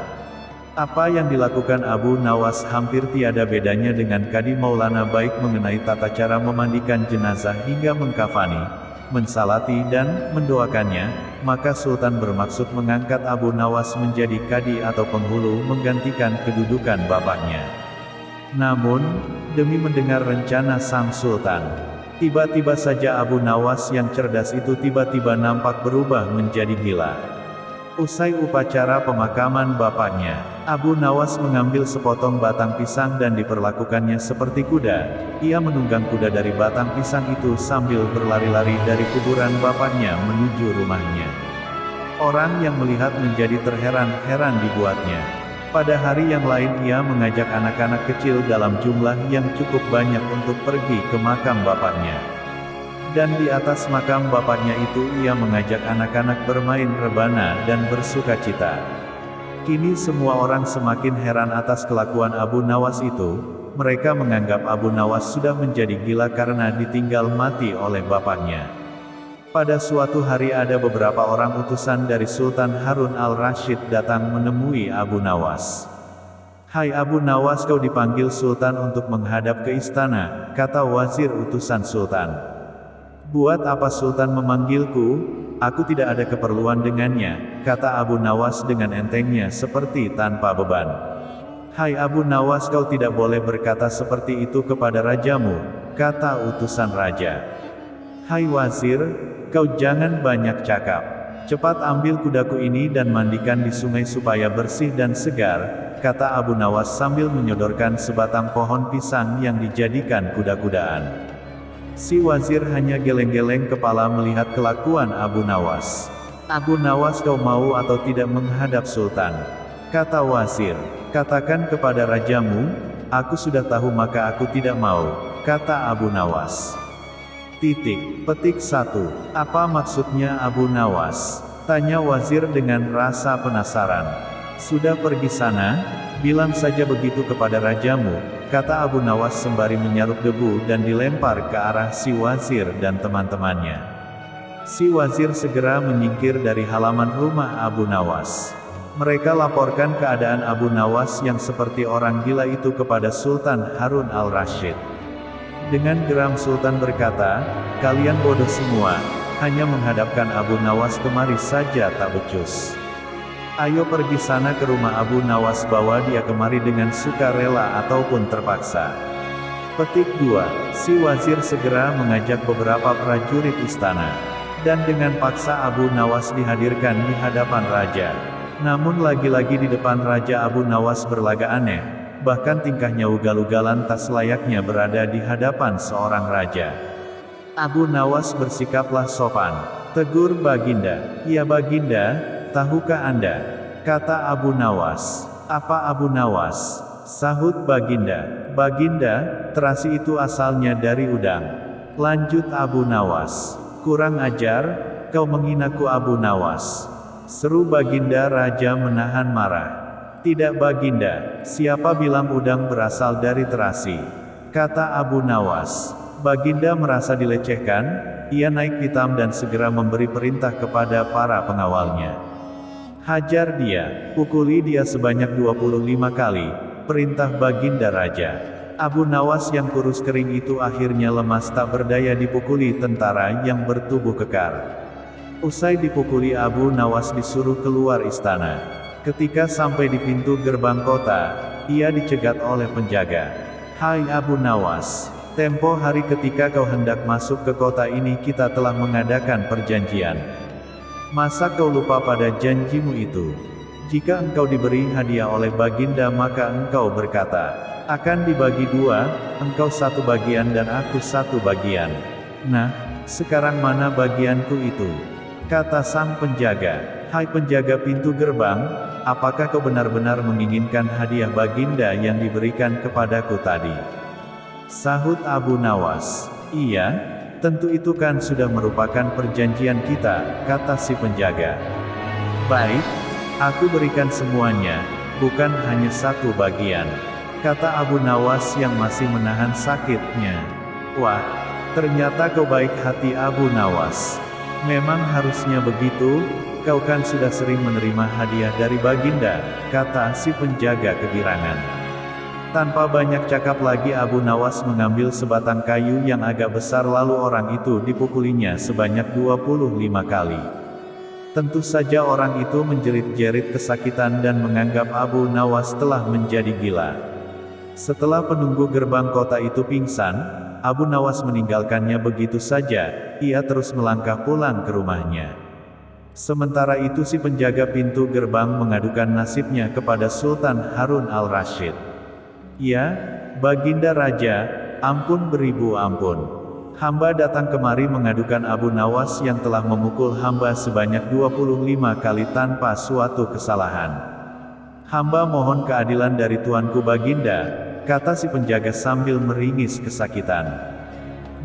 Apa yang dilakukan Abu Nawas hampir tiada bedanya dengan Kadi Maulana, baik mengenai tata cara memandikan jenazah hingga mengkafani, mensalati dan mendoakannya. Maka Sultan bermaksud mengangkat Abu Nawas menjadi Kadi atau penghulu menggantikan kedudukan bapaknya. Namun, demi mendengar rencana sang Sultan, tiba-tiba saja Abu Nawas yang cerdas itu tiba-tiba nampak berubah menjadi gila. Usai upacara pemakaman bapaknya, Abu Nawas mengambil sepotong batang pisang dan diperlakukannya seperti kuda. Ia menunggang kuda dari batang pisang itu sambil berlari-lari dari kuburan bapaknya menuju rumahnya. Orang yang melihat menjadi terheran-heran dibuatnya. Pada hari yang lain ia mengajak anak-anak kecil dalam jumlah yang cukup banyak untuk pergi ke makam bapaknya. Dan di atas makam bapaknya itu ia mengajak anak-anak bermain rebana dan bersukacita. Kini semua orang semakin heran atas kelakuan Abu Nawas itu. Mereka menganggap Abu Nawas sudah menjadi gila karena ditinggal mati oleh bapaknya. Pada suatu hari ada beberapa orang utusan dari Sultan Harun al-Rasyid datang menemui Abu Nawas. "Hai Abu Nawas, kau dipanggil Sultan untuk menghadap ke istana," kata wazir utusan Sultan. "Buat apa Sultan memanggilku? Aku tidak ada keperluan dengannya," kata Abu Nawas dengan entengnya seperti tanpa beban. "Hai Abu Nawas, kau tidak boleh berkata seperti itu kepada rajamu," kata utusan raja. "Hai wazir, kau jangan banyak cakap. Cepat ambil kudaku ini dan mandikan di sungai supaya bersih dan segar," kata Abu Nawas sambil menyodorkan sebatang pohon pisang yang dijadikan kuda-kudaan. Si wazir hanya geleng-geleng kepala melihat kelakuan Abu Nawas. "Abu Nawas, kau mau atau tidak menghadap Sultan?" kata wazir. "Katakan kepada rajamu, aku sudah tahu maka aku tidak mau," kata Abu Nawas. Petik 1. Apa maksudnya Abu Nawas? Tanya wazir dengan rasa penasaran. "Sudah pergi sana, bilang saja begitu kepada rajamu," kata Abu Nawas sembari menyarut debu dan dilempar ke arah si wazir dan teman-temannya. Si wazir segera menyingkir dari halaman rumah Abu Nawas. Mereka laporkan keadaan Abu Nawas yang seperti orang gila itu kepada Sultan Harun al-Rasyid. Dengan geram Sultan berkata, "Kalian bodoh semua, hanya menghadapkan Abu Nawas kemari saja tak becus. Ayo pergi sana ke rumah Abu Nawas, bawa dia kemari dengan sukarela ataupun terpaksa." Petik 2. Si wazir segera mengajak beberapa prajurit istana. Dan dengan paksa Abu Nawas dihadirkan di hadapan raja. Namun lagi-lagi di depan raja Abu Nawas berlaga aneh. Bahkan tingkahnya ugal-ugalan tak selayaknya berada di hadapan seorang raja. Abu Nawas bersikaplah sopan. Tegur Baginda. "Ya Baginda, tahukah Anda?" kata Abu Nawas. "Apa Abu Nawas?" sahut Baginda. "Baginda, terasi itu asalnya dari udang." Lanjut Abu Nawas. "Kurang ajar, kau menghinaku Abu Nawas," seru Baginda. Raja menahan marah. "Tidak Baginda, siapa bilang udang berasal dari terasi?" kata Abu Nawas. Baginda merasa dilecehkan, ia naik pitam dan segera memberi perintah kepada para pengawalnya. "Hajar dia, pukuli dia sebanyak 25 kali, perintah Baginda Raja." Abu Nawas yang kurus kering itu akhirnya lemas tak berdaya dipukuli tentara yang bertubuh kekar. Usai dipukuli Abu Nawas disuruh keluar istana. Ketika sampai di pintu gerbang kota, ia dicegat oleh penjaga. "Hai Abu Nawas, tempo hari ketika kau hendak masuk ke kota ini kita telah mengadakan perjanjian. Masa kau lupa pada janjimu itu? Jika engkau diberi hadiah oleh Baginda maka engkau berkata, akan dibagi dua, engkau satu bagian dan aku satu bagian. Nah, sekarang mana bagianku itu?" kata sang penjaga. "Hai penjaga pintu gerbang, apakah kau benar-benar menginginkan hadiah Baginda yang diberikan kepadaku tadi?" sahut Abu Nawas. "Iya, tentu itu kan sudah merupakan perjanjian kita," kata si penjaga. "Baik, aku berikan semuanya, bukan hanya satu bagian," kata Abu Nawas yang masih menahan sakitnya. "Wah, Ternyata kau baik hati Abu Nawas. Memang harusnya begitu, kau kan sudah sering menerima hadiah dari Baginda, kata si penjaga kegirangan. Tanpa banyak cakap lagi Abu Nawas mengambil sebatang kayu yang agak besar lalu orang itu dipukulinya sebanyak 25 kali. Tentu saja orang itu menjerit-jerit kesakitan dan menganggap Abu Nawas telah menjadi gila. Setelah penunggu gerbang kota itu pingsan, Abu Nawas meninggalkannya begitu saja, ia terus melangkah pulang ke rumahnya. Sementara itu si penjaga pintu gerbang mengadukan nasibnya kepada Sultan Harun al-Rasyid. Ya, Baginda Raja, ampun beribu ampun. Hamba datang kemari mengadukan Abu Nawas yang telah memukul hamba sebanyak 25 kali tanpa suatu kesalahan. Hamba mohon keadilan dari tuanku Baginda, kata si penjaga sambil meringis kesakitan.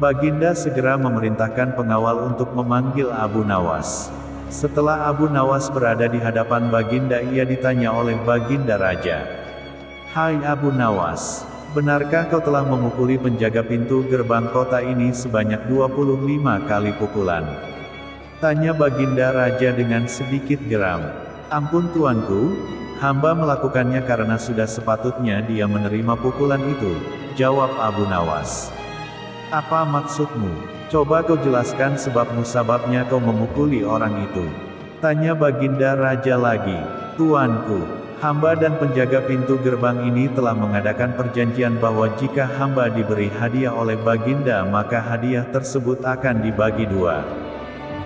Baginda segera memerintahkan pengawal untuk memanggil Abu Nawas. Setelah Abu Nawas berada di hadapan Baginda, ia ditanya oleh Baginda Raja. Hai Abu Nawas, benarkah kau telah memukuli penjaga pintu gerbang kota ini sebanyak 25 kali pukulan? Tanya Baginda Raja dengan sedikit geram. Ampun tuanku, hamba melakukannya karena sudah sepatutnya dia menerima pukulan itu, jawab Abu Nawas. Apa maksudmu? Coba kau jelaskan sebabnya kau memukuli orang itu. Tanya Baginda Raja lagi. Tuanku, hamba dan penjaga pintu gerbang ini telah mengadakan perjanjian bahwa jika hamba diberi hadiah oleh Baginda maka hadiah tersebut akan dibagi dua.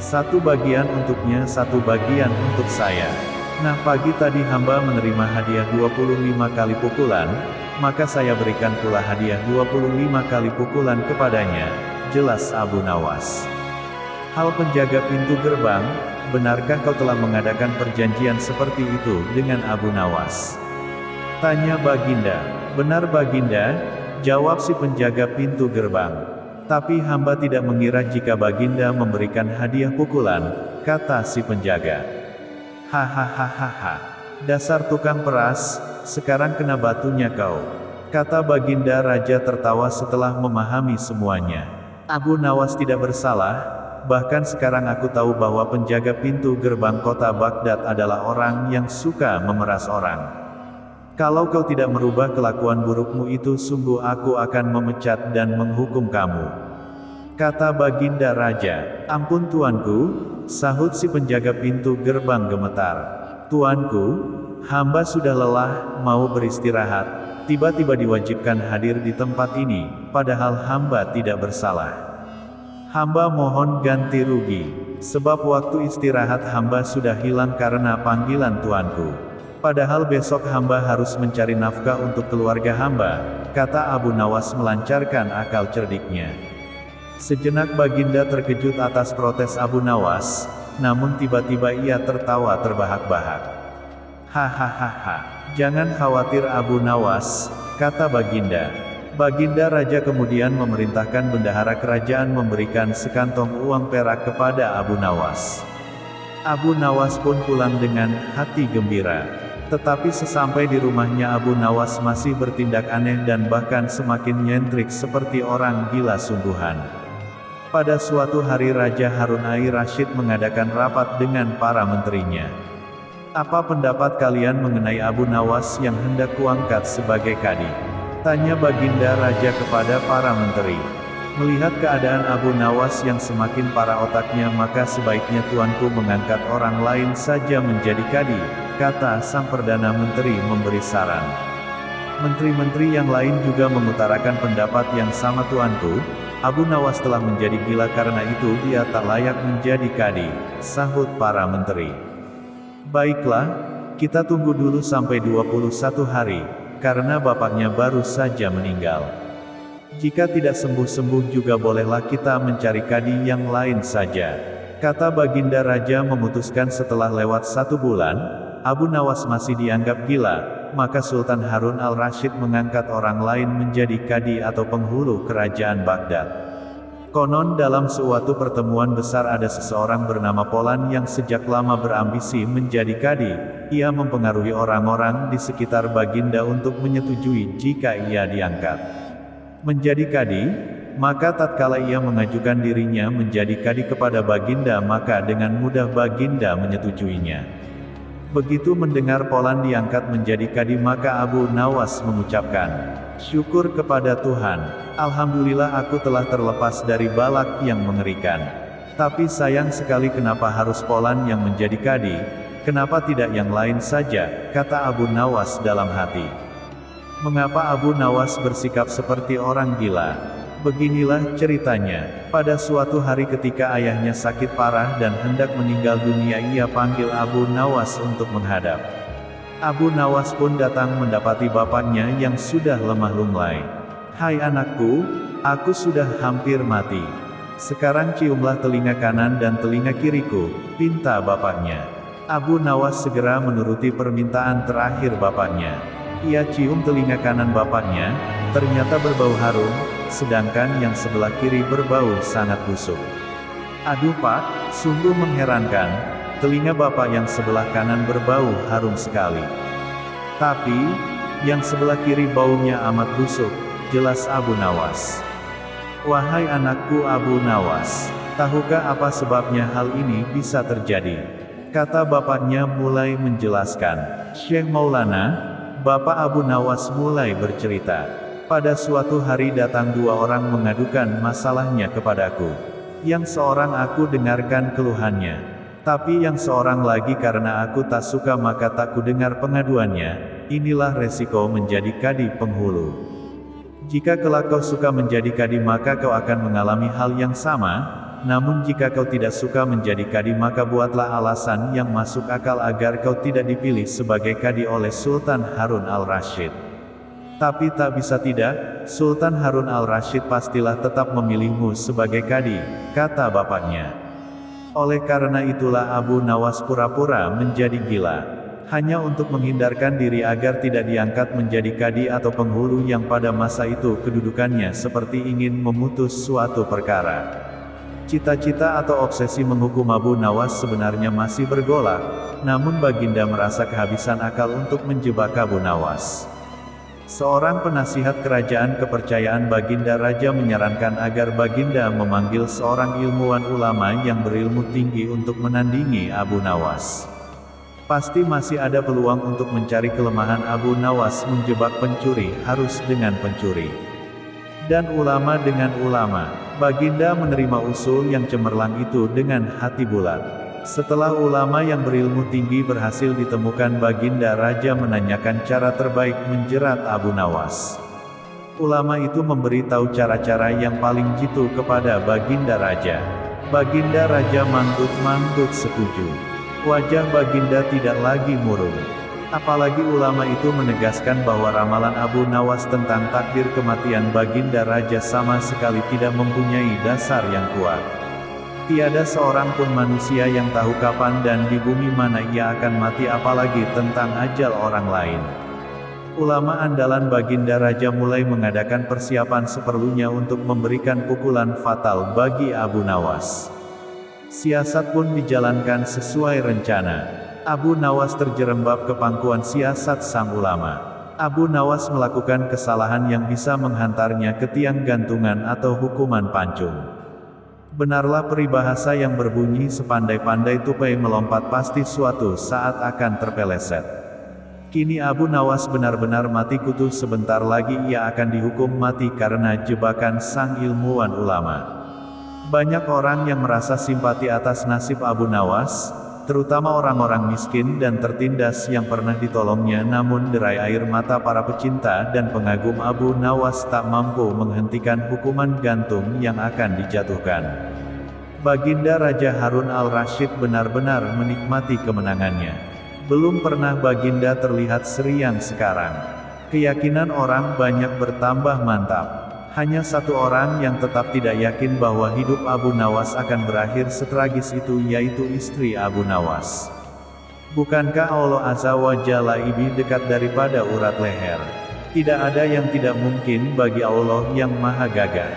Satu bagian untuknya, satu bagian untuk saya. Nah pagi tadi hamba menerima hadiah 25 kali pukulan, maka saya berikan pula hadiah 25 kali pukulan kepadanya, jelas Abu Nawas. Hal penjaga pintu gerbang, benarkah kau telah mengadakan perjanjian seperti itu dengan Abu Nawas? Tanya Baginda. Benar Baginda, jawab si penjaga pintu gerbang. Tapi hamba tidak mengira jika Baginda memberikan hadiah pukulan, kata si penjaga. Hahaha, dasar tukang peras, sekarang kena batunya kau, kata Baginda Raja tertawa setelah memahami semuanya. Abu Nawas tidak bersalah, bahkan sekarang aku tahu bahwa penjaga pintu gerbang kota Baghdad adalah orang yang suka memeras orang. Kalau kau tidak merubah kelakuan burukmu itu sungguh aku akan memecat dan menghukum kamu, kata Baginda Raja. Ampun tuanku, sahut si penjaga pintu gerbang gemetar. Tuanku, hamba sudah lelah, mau beristirahat, tiba-tiba diwajibkan hadir di tempat ini, padahal hamba tidak bersalah. Hamba mohon ganti rugi, sebab waktu istirahat hamba sudah hilang karena panggilan tuanku. Padahal besok hamba harus mencari nafkah untuk keluarga hamba, kata Abu Nawas melancarkan akal cerdiknya. Sejenak Baginda terkejut atas protes Abu Nawas, namun tiba-tiba ia tertawa terbahak-bahak. Hahaha, jangan khawatir Abu Nawas, kata Baginda. Baginda Raja kemudian memerintahkan bendahara kerajaan memberikan sekantong uang perak kepada Abu Nawas. Abu Nawas pun pulang dengan hati gembira. Tetapi sesampai di rumahnya Abu Nawas masih bertindak aneh dan bahkan semakin nyentrik seperti orang gila sungguhan. Pada suatu hari Raja Harun al-Rasyid mengadakan rapat dengan para menterinya. Apa pendapat kalian mengenai Abu Nawas yang hendak kuangkat sebagai kadi? Tanya Baginda Raja kepada para menteri. Melihat keadaan Abu Nawas yang semakin parah otaknya maka sebaiknya tuanku mengangkat orang lain saja menjadi kadi, kata sang Perdana Menteri memberi saran. Menteri-menteri yang lain juga mengutarakan pendapat yang sama. Tuanku, Abu Nawas telah menjadi gila karena itu dia tak layak menjadi kadi, sahut para menteri. Baiklah, kita tunggu dulu sampai 21 hari, karena bapaknya baru saja meninggal. Jika tidak sembuh-sembuh juga bolehlah kita mencari kadi yang lain saja, kata Baginda Raja memutuskan. Setelah lewat 1 bulan, Abu Nawas masih dianggap gila, maka Sultan Harun al-Rasyid mengangkat orang lain menjadi kadi atau penghulu kerajaan Baghdad. Konon dalam suatu pertemuan besar ada seseorang bernama Polan yang sejak lama berambisi menjadi kadi. Ia mempengaruhi orang-orang di sekitar Baginda untuk menyetujui jika ia diangkat menjadi kadi. maka tatkala ia mengajukan dirinya menjadi kadi kepada Baginda maka dengan mudah Baginda menyetujuinya. Begitu mendengar Polan diangkat menjadi kadi maka Abu Nawas mengucapkan, "Syukur kepada Tuhan, Alhamdulillah aku telah terlepas dari balak yang mengerikan. Tapi sayang sekali kenapa harus Polan yang menjadi kadi, kenapa tidak yang lain saja," kata Abu Nawas dalam hati. Mengapa Abu Nawas bersikap seperti orang gila? Beginilah ceritanya. Pada suatu hari ketika ayahnya sakit parah dan hendak meninggal dunia ia panggil Abu Nawas untuk menghadap. Abu Nawas pun datang mendapati bapaknya yang sudah lemah lunglai. "Hai anakku, aku sudah hampir mati. Sekarang ciumlah telinga kanan dan telinga kiriku," pinta bapaknya. Abu Nawas segera menuruti permintaan terakhir bapaknya. Ia cium telinga kanan bapaknya, ternyata berbau harum, sedangkan yang sebelah kiri berbau sangat busuk. "Aduh Pak, sungguh mengherankan, telinga bapak yang sebelah kanan berbau harum sekali. Tapi, yang sebelah kiri baunya amat busuk," jelas Abu Nawas. "Wahai anakku Abu Nawas, tahukah apa sebabnya hal ini bisa terjadi?" kata bapaknya mulai menjelaskan. "Syekh Maulana," Bapak Abu Nawas mulai bercerita. "Pada suatu hari datang dua orang mengadukan masalahnya kepadaku. Yang seorang aku dengarkan keluhannya. Tapi yang seorang lagi karena aku tak suka maka tak ku dengar pengaduannya. Inilah resiko menjadi kadi penghulu. Jika kelak kau suka menjadi kadi maka kau akan mengalami hal yang sama. Namun jika kau tidak suka menjadi kadi maka buatlah alasan yang masuk akal agar kau tidak dipilih sebagai kadi oleh Sultan Harun al-Rasyid. Tapi tak bisa tidak, Sultan Harun al-Rasyid pastilah tetap memilihmu sebagai kadi," kata bapaknya. Oleh karena itulah Abu Nawas pura-pura menjadi gila. Hanya untuk menghindarkan diri agar tidak diangkat menjadi kadi atau penghulu yang pada masa itu kedudukannya seperti ingin memutus suatu perkara. Cita-cita atau obsesi menghukum Abu Nawas sebenarnya masih bergolak, namun Baginda merasa kehabisan akal untuk menjebak Abu Nawas. Seorang penasihat kerajaan kepercayaan Baginda Raja menyarankan agar Baginda memanggil seorang ilmuwan ulama yang berilmu tinggi untuk menandingi Abu Nawas. Pasti masih ada peluang untuk mencari kelemahan Abu Nawas. Menjebak pencuri harus dengan pencuri. Dan ulama dengan ulama. Baginda menerima usul yang cemerlang itu dengan hati bulat. Setelah ulama yang berilmu tinggi berhasil ditemukan Baginda Raja menanyakan cara terbaik menjerat Abu Nawas. Ulama itu memberi tahu cara-cara yang paling jitu kepada Baginda Raja. Baginda Raja manggut-manggut setuju. Wajah Baginda tidak lagi murung. Apalagi ulama itu menegaskan bahwa ramalan Abu Nawas tentang takdir kematian Baginda Raja sama sekali tidak mempunyai dasar yang kuat. Tiada seorang pun manusia yang tahu kapan dan di bumi mana ia akan mati apalagi tentang ajal orang lain. Ulama andalan Baginda Raja mulai mengadakan persiapan seperlunya untuk memberikan pukulan fatal bagi Abu Nawas. Siasat pun dijalankan sesuai rencana. Abu Nawas terjerembab ke pangkuan siasat sang ulama. Abu Nawas melakukan kesalahan yang bisa menghantarnya ke tiang gantungan atau hukuman pancung. Benarlah peribahasa yang berbunyi sepandai-pandai tupai melompat pasti suatu saat akan terpeleset. Kini Abu Nawas benar-benar mati kutu. Sebentar lagi ia akan dihukum mati karena jebakan sang ilmuwan ulama. Banyak orang yang merasa simpati atas nasib Abu Nawas, terutama orang-orang miskin dan tertindas yang pernah ditolongnya, namun derai air mata para pecinta dan pengagum Abu Nawas tak mampu menghentikan hukuman gantung yang akan dijatuhkan. Baginda Raja Harun al-Rasyid benar-benar menikmati kemenangannya. Belum pernah Baginda terlihat seriang sekarang. Keyakinan orang banyak bertambah mantap. Hanya satu orang yang tetap tidak yakin bahwa hidup Abu Nawas akan berakhir setragis itu, yaitu istri Abu Nawas. Bukankah Allah Azza wa Jalla lebih dekat daripada urat leher? Tidak ada yang tidak mungkin bagi Allah yang maha gagah.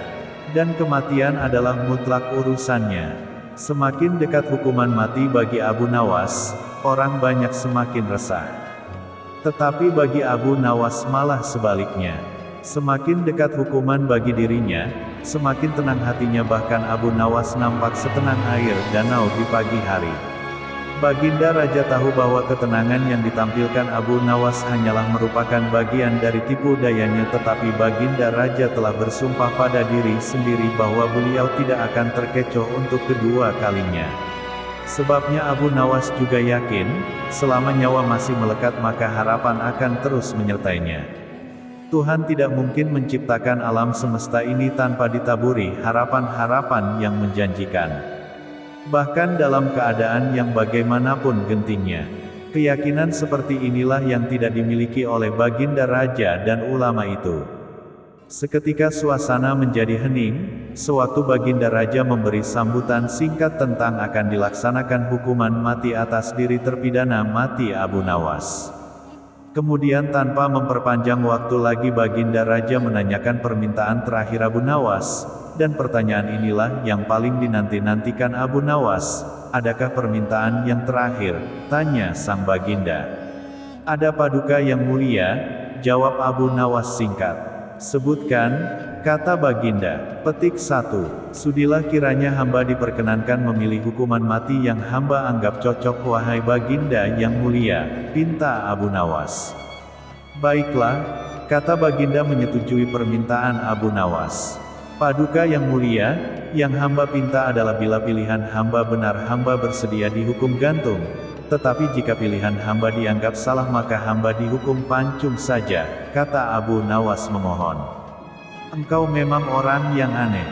Dan kematian adalah mutlak urusannya. Semakin dekat hukuman mati bagi Abu Nawas, orang banyak semakin resah. Tetapi bagi Abu Nawas malah sebaliknya. Semakin dekat hukuman bagi dirinya, semakin tenang hatinya, bahkan Abu Nawas nampak setenang air danau di pagi hari. Baginda Raja tahu bahwa ketenangan yang ditampilkan Abu Nawas hanyalah merupakan bagian dari tipu dayanya, tetapi Baginda Raja telah bersumpah pada diri sendiri bahwa beliau tidak akan terkecoh untuk kedua kalinya. Sebabnya Abu Nawas juga yakin, selama nyawa masih melekat maka harapan akan terus menyertainya. Tuhan tidak mungkin menciptakan alam semesta ini tanpa ditaburi harapan-harapan yang menjanjikan. Bahkan dalam keadaan yang bagaimanapun gentingnya. Keyakinan seperti inilah yang tidak dimiliki oleh Baginda Raja dan ulama itu. Seketika suasana menjadi hening, sewaktu Baginda Raja memberi sambutan singkat tentang akan dilaksanakan hukuman mati atas diri terpidana mati Abu Nawas. Kemudian tanpa memperpanjang waktu lagi Baginda Raja menanyakan permintaan terakhir Abu Nawas, dan pertanyaan inilah yang paling dinanti-nantikan Abu Nawas. Adakah permintaan yang terakhir? Tanya sang Baginda. Ada paduka yang mulia, jawab Abu Nawas singkat. Sebutkan, kata Baginda. Petik 1. Sudilah kiranya hamba diperkenankan memilih hukuman mati yang hamba anggap cocok wahai Baginda yang mulia, pinta Abu Nawas. Baiklah, kata Baginda menyetujui permintaan Abu Nawas. Paduka yang mulia, yang hamba pinta adalah bila pilihan hamba benar hamba bersedia dihukum gantung, tetapi jika pilihan hamba dianggap salah maka hamba dihukum pancung saja, kata Abu Nawas memohon. Engkau memang orang yang aneh.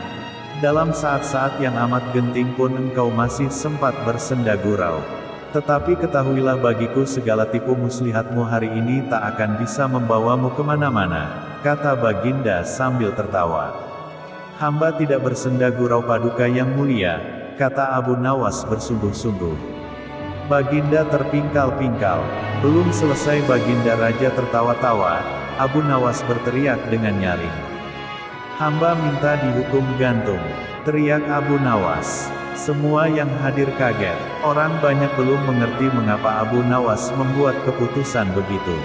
Dalam saat-saat yang amat genting pun engkau masih sempat bersenda gurau. Tetapi ketahuilah bagiku segala tipu muslihatmu hari ini tak akan bisa membawamu kemana-mana, kata Baginda sambil tertawa. Hamba tidak bersenda gurau paduka yang mulia, kata Abu Nawas bersungguh-sungguh. Baginda terpingkal-pingkal. Belum selesai Baginda Raja tertawa-tawa, Abu Nawas berteriak dengan nyaring. Hamba minta dihukum gantung, teriak Abu Nawas. Semua yang hadir kaget. Orang banyak belum mengerti mengapa Abu Nawas membuat keputusan begitu.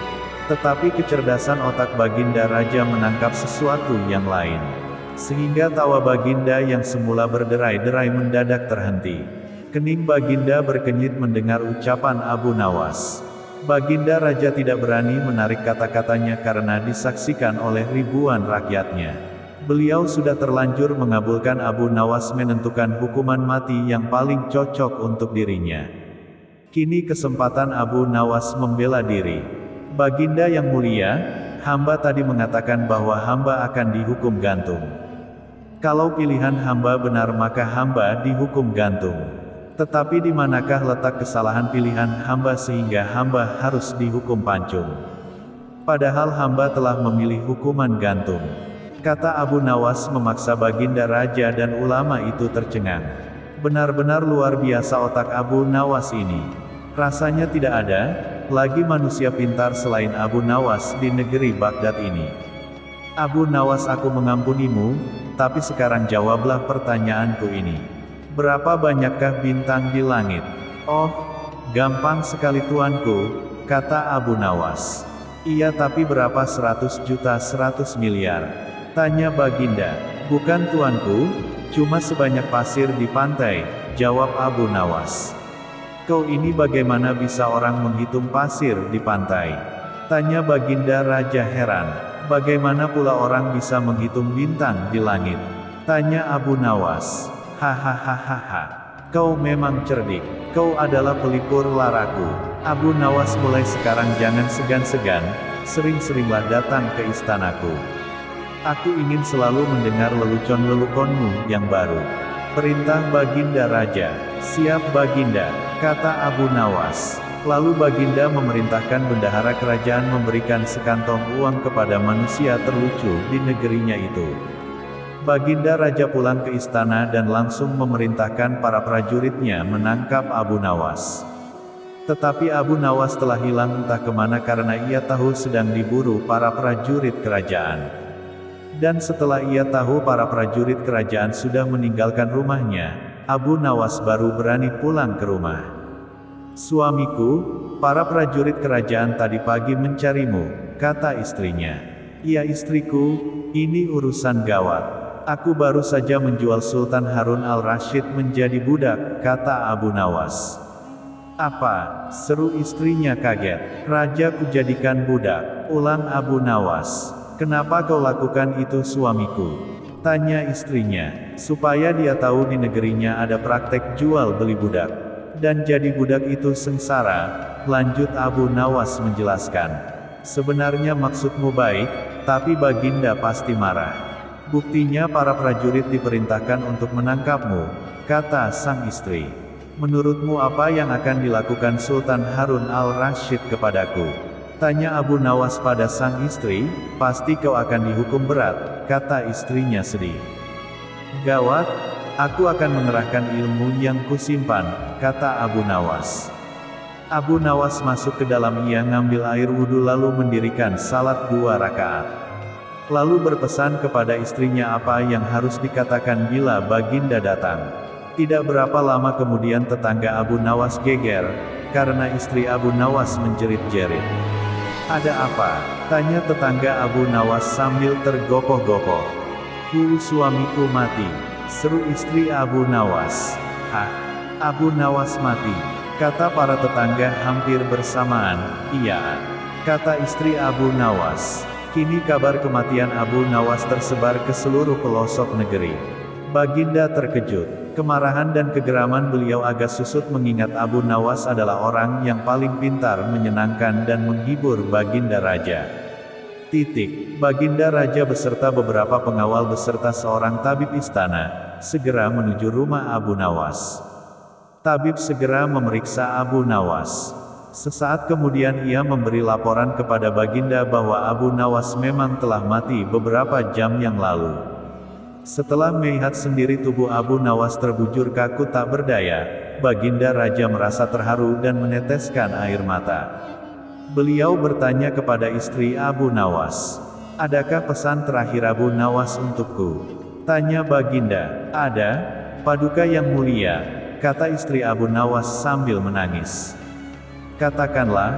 Tetapi kecerdasan otak Baginda Raja menangkap sesuatu yang lain. Sehingga tawa Baginda yang semula berderai-derai mendadak terhenti. Kening Baginda berkenyit mendengar ucapan Abu Nawas. Baginda Raja tidak berani menarik kata-katanya karena disaksikan oleh ribuan rakyatnya. Beliau sudah terlanjur mengabulkan Abu Nawas menentukan hukuman mati yang paling cocok untuk dirinya. Kini kesempatan Abu Nawas membela diri. Baginda yang mulia, hamba tadi mengatakan bahwa hamba akan dihukum gantung. Kalau pilihan hamba benar maka hamba dihukum gantung. Tetapi di manakah letak kesalahan pilihan hamba sehingga hamba harus dihukum pancung? Padahal hamba telah memilih hukuman gantung. Kata Abu Nawas memaksa Baginda Raja dan ulama itu tercengang. Benar-benar luar biasa otak Abu Nawas ini. Rasanya tidak ada lagi manusia pintar selain Abu Nawas di negeri Baghdad ini. Abu Nawas, aku mengampunimu, tapi sekarang jawablah pertanyaanku ini. Berapa banyakkah bintang di langit? Oh, gampang sekali tuanku, kata Abu Nawas. Iya, tapi berapa 100 juta 100 miliar? Tanya Baginda. Bukan tuanku, cuma sebanyak pasir di pantai, jawab Abu Nawas. Kau ini bagaimana bisa orang menghitung pasir di pantai? Tanya Baginda Raja heran. Bagaimana pula orang bisa menghitung bintang di langit? Tanya Abu Nawas. Hahaha. Kau memang cerdik. Kau adalah pelipur laraku. Abu Nawas, mulai sekarang jangan segan-segan, sering-seringlah datang ke istanaku. Aku ingin selalu mendengar lelucon-leluconmu yang baru. Perintah Baginda Raja. Siap Baginda, kata Abu Nawas. Lalu Baginda memerintahkan bendahara kerajaan memberikan sekantong uang kepada manusia terlucu di negerinya itu. Baginda Raja pulang ke istana dan langsung memerintahkan para prajuritnya menangkap Abu Nawas. Tetapi Abu Nawas telah hilang entah kemana karena ia tahu sedang diburu para prajurit kerajaan. Dan setelah ia tahu para prajurit kerajaan sudah meninggalkan rumahnya, Abu Nawas baru berani pulang ke rumah. Suamiku, para prajurit kerajaan tadi pagi mencarimu, kata istrinya. Iya istriku, ini urusan gawat. Aku baru saja menjual Sultan Harun al-Rasyid menjadi budak, kata Abu Nawas. Apa? Seru istrinya kaget. Raja kujadikan budak, ulang Abu Nawas. Kenapa kau lakukan itu suamiku? Tanya istrinya, supaya dia tahu di negerinya ada praktek jual beli budak. Dan jadi budak itu sengsara, lanjut Abu Nawas menjelaskan. Sebenarnya maksudmu baik, tapi Baginda pasti marah. Buktinya para prajurit diperintahkan untuk menangkapmu, kata sang istri. Menurutmu apa yang akan dilakukan Sultan Harun al-Rasyid kepadaku? Tanya Abu Nawas pada sang istri. Pasti kau akan dihukum berat, kata istrinya sedih. Gawat, aku akan mengerahkan ilmu yang kusimpan, kata Abu Nawas. Abu Nawas masuk ke dalam, ia ngambil air wudhu lalu mendirikan salat 2 rakaat. Lalu berpesan kepada istrinya apa yang harus dikatakan bila Baginda datang. Tidak berapa lama kemudian tetangga Abu Nawas geger, karena istri Abu Nawas menjerit-jerit. Ada apa? Tanya tetangga Abu Nawas sambil tergopoh-gopoh. Suamiku mati, seru istri Abu Nawas. Hah? Abu Nawas mati? Kata para tetangga hampir bersamaan. Iya, kata istri Abu Nawas. Kini kabar kematian Abu Nawas tersebar ke seluruh pelosok negeri. Baginda terkejut. Kemarahan dan kegeraman beliau agak susut mengingat Abu Nawas adalah orang yang paling pintar menyenangkan dan menghibur Baginda Raja. Baginda Raja beserta beberapa pengawal beserta seorang tabib istana, segera menuju rumah Abu Nawas. Tabib segera memeriksa Abu Nawas. Sesaat kemudian ia memberi laporan kepada Baginda bahwa Abu Nawas memang telah mati beberapa jam yang lalu. Setelah melihat sendiri tubuh Abu Nawas terbujur kaku tak berdaya, Baginda Raja merasa terharu dan meneteskan air mata. Beliau bertanya kepada istri Abu Nawas, "Adakah pesan terakhir Abu Nawas untukku?" Tanya Baginda. "Ada, Paduka yang mulia," kata istri Abu Nawas sambil menangis. "Katakanlah,"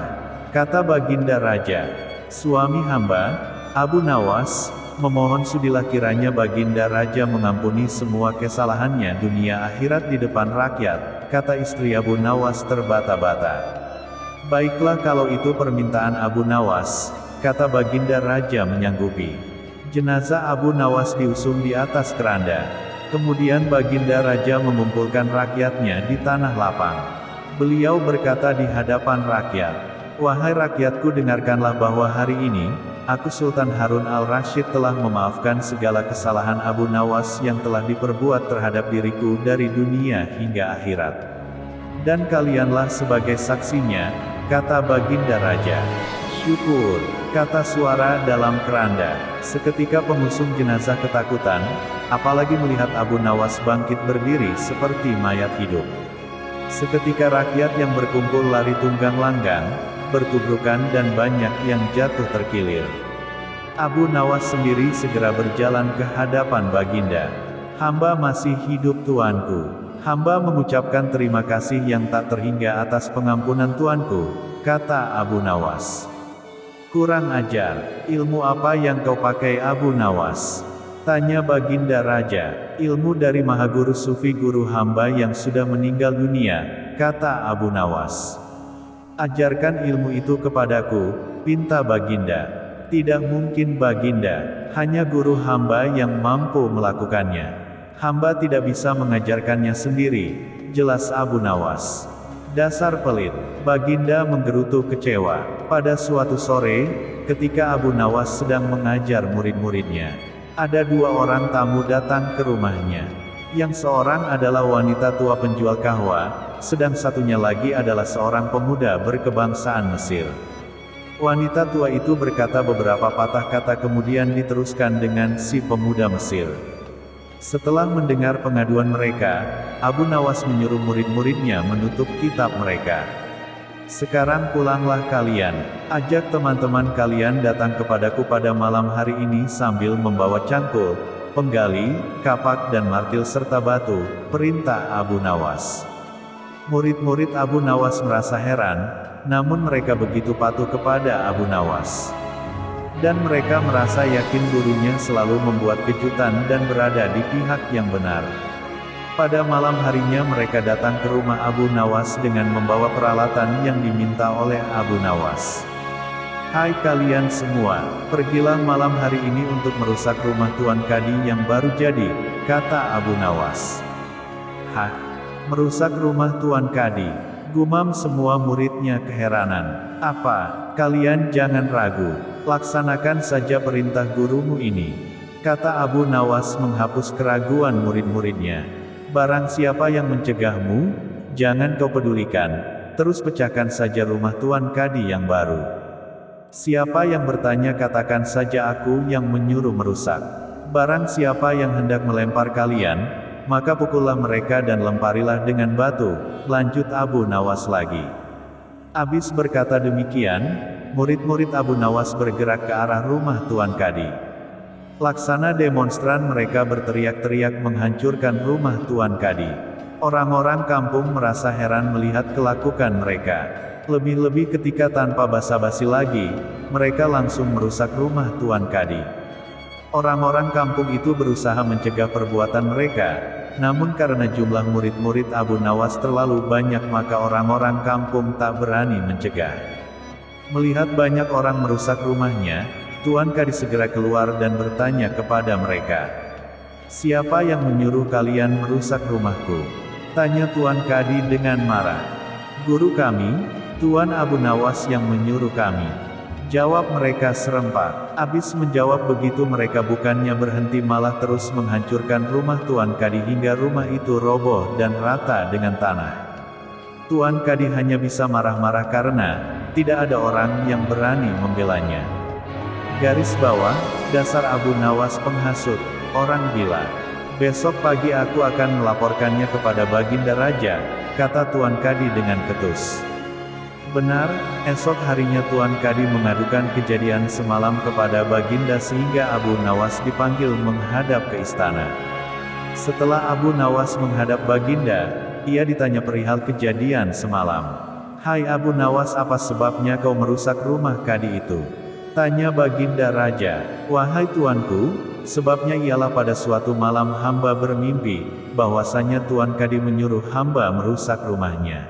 kata Baginda Raja. "Suami hamba, Abu Nawas, memohon sudilah kiranya Baginda Raja mengampuni semua kesalahannya dunia akhirat di depan rakyat," kata istri Abu Nawas terbata-bata. "Baiklah kalau itu permintaan Abu Nawas," kata Baginda Raja menyanggupi. Jenazah Abu Nawas diusung di atas keranda. Kemudian Baginda Raja mengumpulkan rakyatnya di tanah lapang. Beliau berkata di hadapan rakyat, "Wahai rakyatku, dengarkanlah bahwa hari ini, aku Sultan Harun al-Rasyid telah memaafkan segala kesalahan Abu Nawas yang telah diperbuat terhadap diriku dari dunia hingga akhirat. Dan kalianlah sebagai saksinya," kata Baginda Raja. "Syukur," kata suara dalam keranda. Seketika pengusung jenazah ketakutan, apalagi melihat Abu Nawas bangkit berdiri seperti mayat hidup. Seketika rakyat yang berkumpul lari tunggang langgang, bertubrukan dan banyak yang jatuh terkilir. Abu Nawas sendiri segera berjalan ke hadapan Baginda. "Hamba masih hidup tuanku. Hamba mengucapkan terima kasih yang tak terhingga atas pengampunan tuanku," kata Abu Nawas. "Kurang ajar, ilmu apa yang kau pakai Abu Nawas?" tanya Baginda Raja. "Ilmu dari Mahaguru Sufi guru hamba yang sudah meninggal dunia," kata Abu Nawas. "Ajarkan ilmu itu kepadaku," pinta Baginda. "Tidak mungkin Baginda, hanya guru hamba yang mampu melakukannya. Hamba tidak bisa mengajarkannya sendiri," jelas Abu Nawas. "Dasar pelit," Baginda menggerutu kecewa. Pada suatu sore, ketika Abu Nawas sedang mengajar murid-muridnya, ada 2 orang tamu datang ke rumahnya. Yang seorang adalah wanita tua penjual kahwa, sedang satunya lagi adalah seorang pemuda berkebangsaan Mesir. Wanita tua itu berkata beberapa patah kata kemudian diteruskan dengan si pemuda Mesir. Setelah mendengar pengaduan mereka, Abu Nawas menyuruh murid-muridnya menutup kitab mereka. "Sekarang pulanglah kalian, ajak teman-teman kalian datang kepadaku pada malam hari ini sambil membawa cangkul, penggali, kapak dan martil serta batu," perintah Abu Nawas. Murid-murid Abu Nawas merasa heran, namun mereka begitu patuh kepada Abu Nawas. Dan mereka merasa yakin gurunya selalu membuat kejutan dan berada di pihak yang benar. Pada malam harinya mereka datang ke rumah Abu Nawas dengan membawa peralatan yang diminta oleh Abu Nawas. "Hai kalian semua, pergilah malam hari ini untuk merusak rumah Tuan Kadi yang baru jadi," kata Abu Nawas. "Hah? Merusak rumah Tuan Kadi?" gumam semua muridnya keheranan. "Apa? Kalian jangan ragu. Laksanakan saja perintah gurumu ini," kata Abu Nawas menghapus keraguan murid-muridnya. "Barang siapa yang mencegahmu, jangan kau pedulikan. Terus pecahkan saja rumah Tuan Kadi yang baru. Siapa yang bertanya katakan saja aku yang menyuruh merusak. Barang siapa yang hendak melempar kalian, maka pukullah mereka dan lemparilah dengan batu," lanjut Abu Nawas lagi. Habis berkata demikian, murid-murid Abu Nawas bergerak ke arah rumah Tuan Kadi. Laksana demonstran mereka berteriak-teriak menghancurkan rumah Tuan Kadi. Orang-orang kampung merasa heran melihat kelakukan mereka. Lebih-lebih ketika tanpa basa-basi lagi, mereka langsung merusak rumah Tuan Kadi. Orang-orang kampung itu berusaha mencegah perbuatan mereka, namun karena jumlah murid-murid Abu Nawas terlalu banyak maka orang-orang kampung tak berani mencegah. Melihat banyak orang merusak rumahnya, Tuan Kadi segera keluar dan bertanya kepada mereka. "Siapa yang menyuruh kalian merusak rumahku?" tanya Tuan Kadi dengan marah. "Guru kami, Tuan Abu Nawas yang menyuruh kami," jawab mereka serempak. Habis menjawab begitu mereka bukannya berhenti malah terus menghancurkan rumah Tuan Kadi hingga rumah itu roboh dan rata dengan tanah. Tuan Kadi hanya bisa marah-marah karena tidak ada orang yang berani membelanya. Garis bawah, dasar Abu Nawas penghasut, orang gila. "Besok pagi aku akan melaporkannya kepada Baginda Raja," kata Tuan Kadi dengan ketus. Benar, esok harinya Tuan Kadi mengadukan kejadian semalam kepada Baginda sehingga Abu Nawas dipanggil menghadap ke istana. Setelah Abu Nawas menghadap Baginda, ia ditanya perihal kejadian semalam. "Hai Abu Nawas, apa sebabnya kau merusak rumah Kadi itu?" tanya Baginda Raja. "Wahai tuanku, sebabnya ialah pada suatu malam hamba bermimpi, bahwasanya Tuan Kadi menyuruh hamba merusak rumahnya.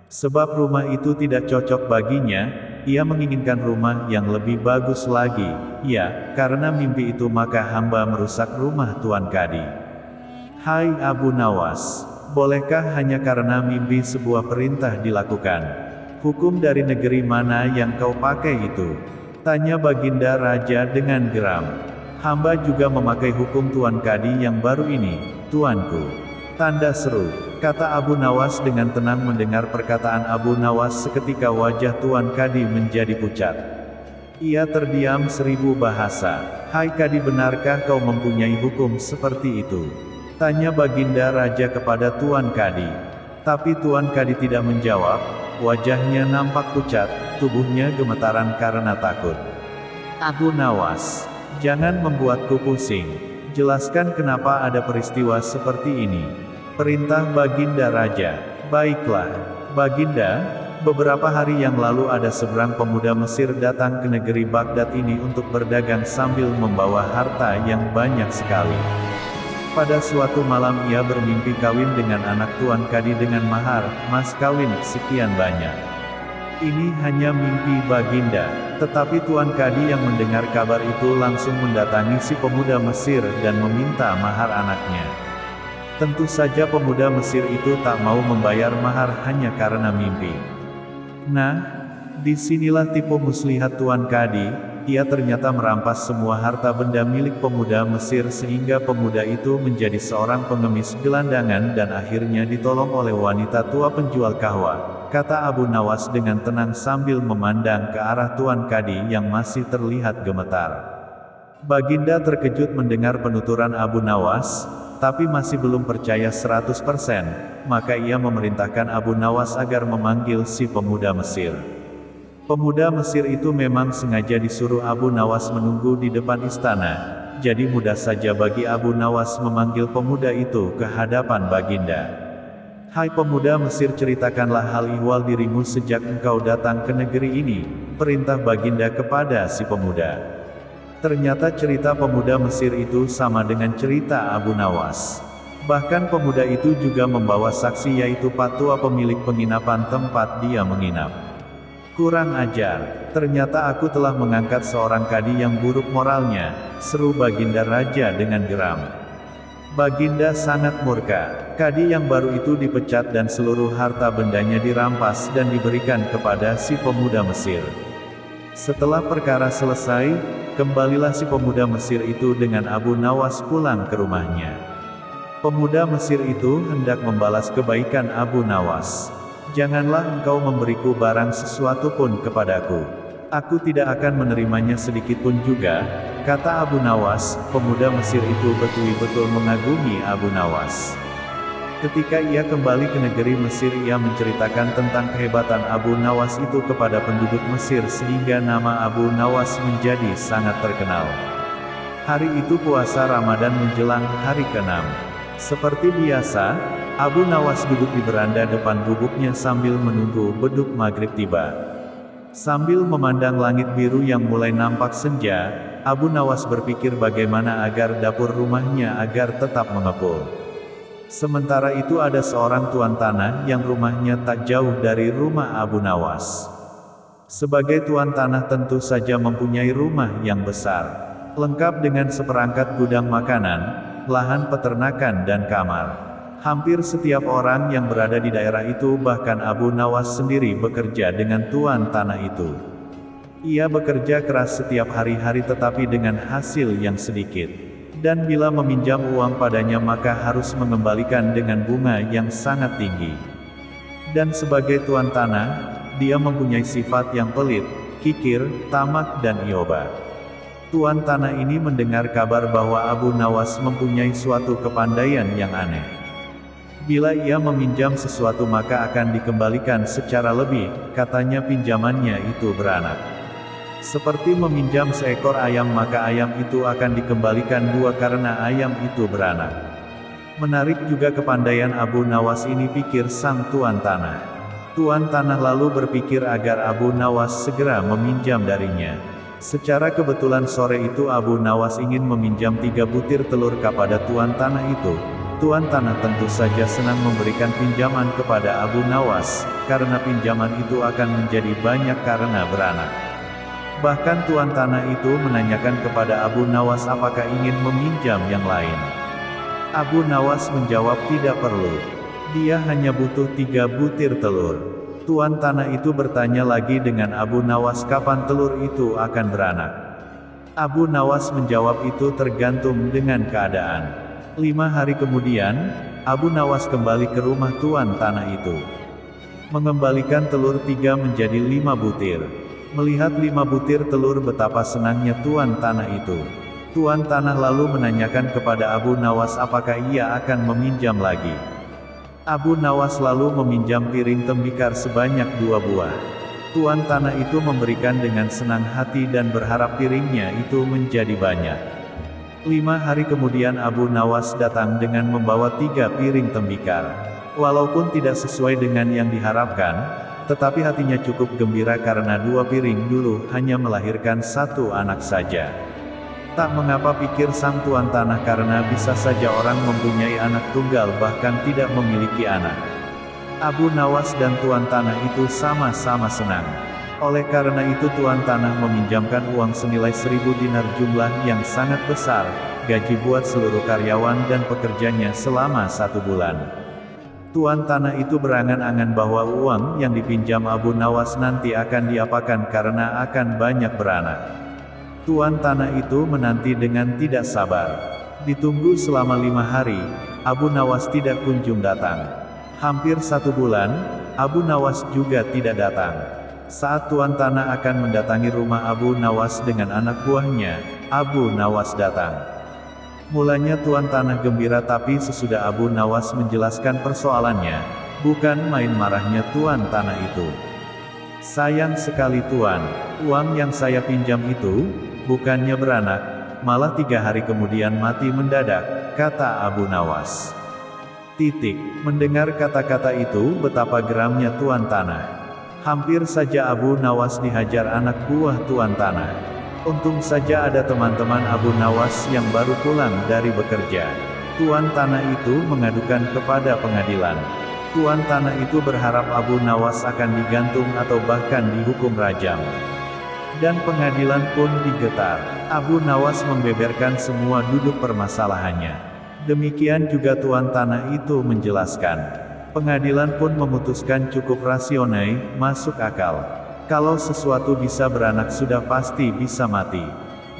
Sebab rumah itu tidak cocok baginya, ia menginginkan rumah yang lebih bagus lagi. Ya, karena mimpi itu maka hamba merusak rumah Tuan Kadi." "Hai Abu Nawas, bolehkah hanya karena mimpi sebuah perintah dilakukan? Hukum dari negeri mana yang kau pakai itu?" tanya Baginda Raja dengan geram. "Hamba juga memakai hukum Tuan Kadi yang baru ini, tuanku," tanda seru, kata Abu Nawas dengan tenang. Mendengar perkataan Abu Nawas seketika wajah Tuan Kadi menjadi pucat. Ia terdiam 1000 bahasa. "Hai Kadi, benarkah kau mempunyai hukum seperti itu?" tanya Baginda Raja kepada Tuan Kadi. Tapi Tuan Kadi tidak menjawab, wajahnya nampak pucat, tubuhnya gemetaran karena takut. "Abu Nawas, jangan membuatku pusing. Jelaskan kenapa ada peristiwa seperti ini," perintah Baginda Raja. "Baiklah, Baginda, beberapa hari yang lalu ada seorang pemuda Mesir datang ke negeri Baghdad ini untuk berdagang sambil membawa harta yang banyak sekali. Pada suatu malam ia bermimpi kawin dengan anak Tuan Kadi dengan mahar, mas kawin, sekian banyak. Ini hanya mimpi Baginda, tetapi Tuan Kadi yang mendengar kabar itu langsung mendatangi si pemuda Mesir dan meminta mahar anaknya. Tentu saja pemuda Mesir itu tak mau membayar mahar hanya karena mimpi. Nah, disinilah tipu muslihat Tuan Kadi. Ia ternyata merampas semua harta benda milik pemuda Mesir sehingga pemuda itu menjadi seorang pengemis gelandangan dan akhirnya ditolong oleh wanita tua penjual kahwa," kata Abu Nawas dengan tenang sambil memandang ke arah Tuan Kadi yang masih terlihat gemetar. Baginda terkejut mendengar penuturan Abu Nawas, tapi masih belum percaya 100%, maka ia memerintahkan Abu Nawas agar memanggil si pemuda Mesir. Pemuda Mesir itu memang sengaja disuruh Abu Nawas menunggu di depan istana, jadi mudah saja bagi Abu Nawas memanggil pemuda itu ke hadapan Baginda. "Hai pemuda Mesir, ceritakanlah hal ihwal dirimu sejak engkau datang ke negeri ini," perintah Baginda kepada si pemuda. Ternyata cerita pemuda Mesir itu sama dengan cerita Abu Nawas. Bahkan pemuda itu juga membawa saksi yaitu Patua pemilik penginapan tempat dia menginap. Kurang ajar, ternyata aku telah mengangkat seorang kadi yang buruk moralnya, seru Baginda Raja dengan geram. Baginda sangat murka. Kadi yang baru itu dipecat dan seluruh harta bendanya dirampas dan diberikan kepada si pemuda Mesir. Setelah perkara selesai, kembalilah si pemuda Mesir itu dengan Abu Nawas pulang ke rumahnya. Pemuda Mesir itu hendak membalas kebaikan Abu Nawas. Janganlah engkau memberiku barang sesuatu pun kepadaku. Aku tidak akan menerimanya sedikit pun juga, kata Abu Nawas. Pemuda Mesir itu betul-betul mengagumi Abu Nawas. Ketika ia kembali ke negeri Mesir, ia menceritakan tentang kehebatan Abu Nawas itu kepada penduduk Mesir sehingga nama Abu Nawas menjadi sangat terkenal. Hari itu puasa Ramadan menjelang hari ke-6. Seperti biasa, Abu Nawas duduk di beranda depan gubuknya sambil menunggu beduk maghrib tiba. Sambil memandang langit biru yang mulai nampak senja, Abu Nawas berpikir bagaimana agar dapur rumahnya agar tetap mengepul. Sementara itu ada seorang tuan tanah yang rumahnya tak jauh dari rumah Abu Nawas. Sebagai tuan tanah tentu saja mempunyai rumah yang besar, lengkap dengan seperangkat gudang makanan, lahan peternakan dan kamar. Hampir setiap orang yang berada di daerah itu, bahkan Abu Nawas sendiri, bekerja dengan tuan tanah itu. Ia bekerja keras setiap hari-hari tetapi dengan hasil yang sedikit. Dan bila meminjam uang padanya maka harus mengembalikan dengan bunga yang sangat tinggi. Dan sebagai tuan tanah, dia mempunyai sifat yang pelit, kikir, tamak dan ioba. Tuan tanah ini mendengar kabar bahwa Abu Nawas mempunyai suatu kepandaian yang aneh. Bila ia meminjam sesuatu maka akan dikembalikan secara lebih, katanya pinjamannya itu beranak. Seperti meminjam seekor ayam maka ayam itu akan dikembalikan 2 karena ayam itu beranak. Menarik juga kepandaian Abu Nawas ini, pikir sang tuan tanah. Tuan tanah lalu berpikir agar Abu Nawas segera meminjam darinya. Secara kebetulan sore itu Abu Nawas ingin meminjam 3 butir telur kepada tuan tanah itu. Tuan tanah tentu saja senang memberikan pinjaman kepada Abu Nawas, karena pinjaman itu akan menjadi banyak karena beranak. Bahkan tuan tanah itu menanyakan kepada Abu Nawas apakah ingin meminjam yang lain. Abu Nawas menjawab tidak perlu. Dia hanya butuh 3 butir telur. Tuan tanah itu bertanya lagi dengan Abu Nawas kapan telur itu akan beranak. Abu Nawas menjawab itu tergantung dengan keadaan. 5 hari kemudian, Abu Nawas kembali ke rumah tuan tanah itu. Mengembalikan telur 3 menjadi 5 butir. Melihat 5 butir telur betapa senangnya tuan tanah itu. Tuan tanah lalu menanyakan kepada Abu Nawas apakah ia akan meminjam lagi. Abu Nawas lalu meminjam piring tembikar sebanyak 2 buah. Tuan tanah itu memberikan dengan senang hati dan berharap piringnya itu menjadi banyak. 5 hari kemudian Abu Nawas datang dengan membawa 3 piring tembikar. Walaupun tidak sesuai dengan yang diharapkan, tetapi hatinya cukup gembira karena 2 piring dulu hanya melahirkan 1 anak saja. Tak mengapa, pikir sang tuan tanah, karena bisa saja orang mempunyai anak tunggal bahkan tidak memiliki anak. Abu Nawas dan tuan tanah itu sama-sama senang. Oleh karena itu tuan tanah meminjamkan uang senilai 1000 dinar, jumlah yang sangat besar, gaji buat seluruh karyawan dan pekerjanya selama 1 bulan. Tuan tanah itu berangan-angan bahwa uang yang dipinjam Abu Nawas nanti akan diapakan karena akan banyak beranak. Tuan tanah itu menanti dengan tidak sabar. Ditunggu selama 5 hari, Abu Nawas tidak kunjung datang. Hampir 1 bulan, Abu Nawas juga tidak datang. Saat tuan tanah akan mendatangi rumah Abu Nawas dengan anak buahnya, Abu Nawas datang. Mulanya tuan tanah gembira, tapi sesudah Abu Nawas menjelaskan persoalannya, bukan main marahnya tuan tanah itu. Sayang sekali tuan, uang yang saya pinjam itu, bukannya beranak, malah 3 hari kemudian mati mendadak, kata Abu Nawas. Mendengar kata-kata itu, betapa geramnya tuan tanah. Hampir saja Abu Nawas dihajar anak buah Tuan Tanah. Untung saja ada teman-teman Abu Nawas yang baru pulang dari bekerja. Tuan Tanah itu mengadukan kepada pengadilan. Tuan Tanah itu berharap Abu Nawas akan digantung atau bahkan dihukum rajam. Dan pengadilan pun digetar. Abu Nawas membeberkan semua duduk permasalahannya. Demikian juga Tuan Tanah itu menjelaskan. Pengadilan pun memutuskan cukup rasional, masuk akal. Kalau sesuatu bisa beranak sudah pasti bisa mati.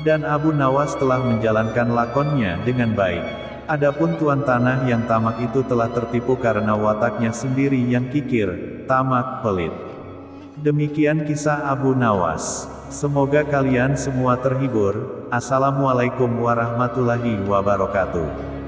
Dan Abu Nawas telah menjalankan lakonnya dengan baik. Adapun Tuan Tanah yang tamak itu telah tertipu karena wataknya sendiri yang kikir, tamak, pelit. Demikian kisah Abu Nawas. Semoga kalian semua terhibur. Assalamualaikum warahmatullahi wabarakatuh.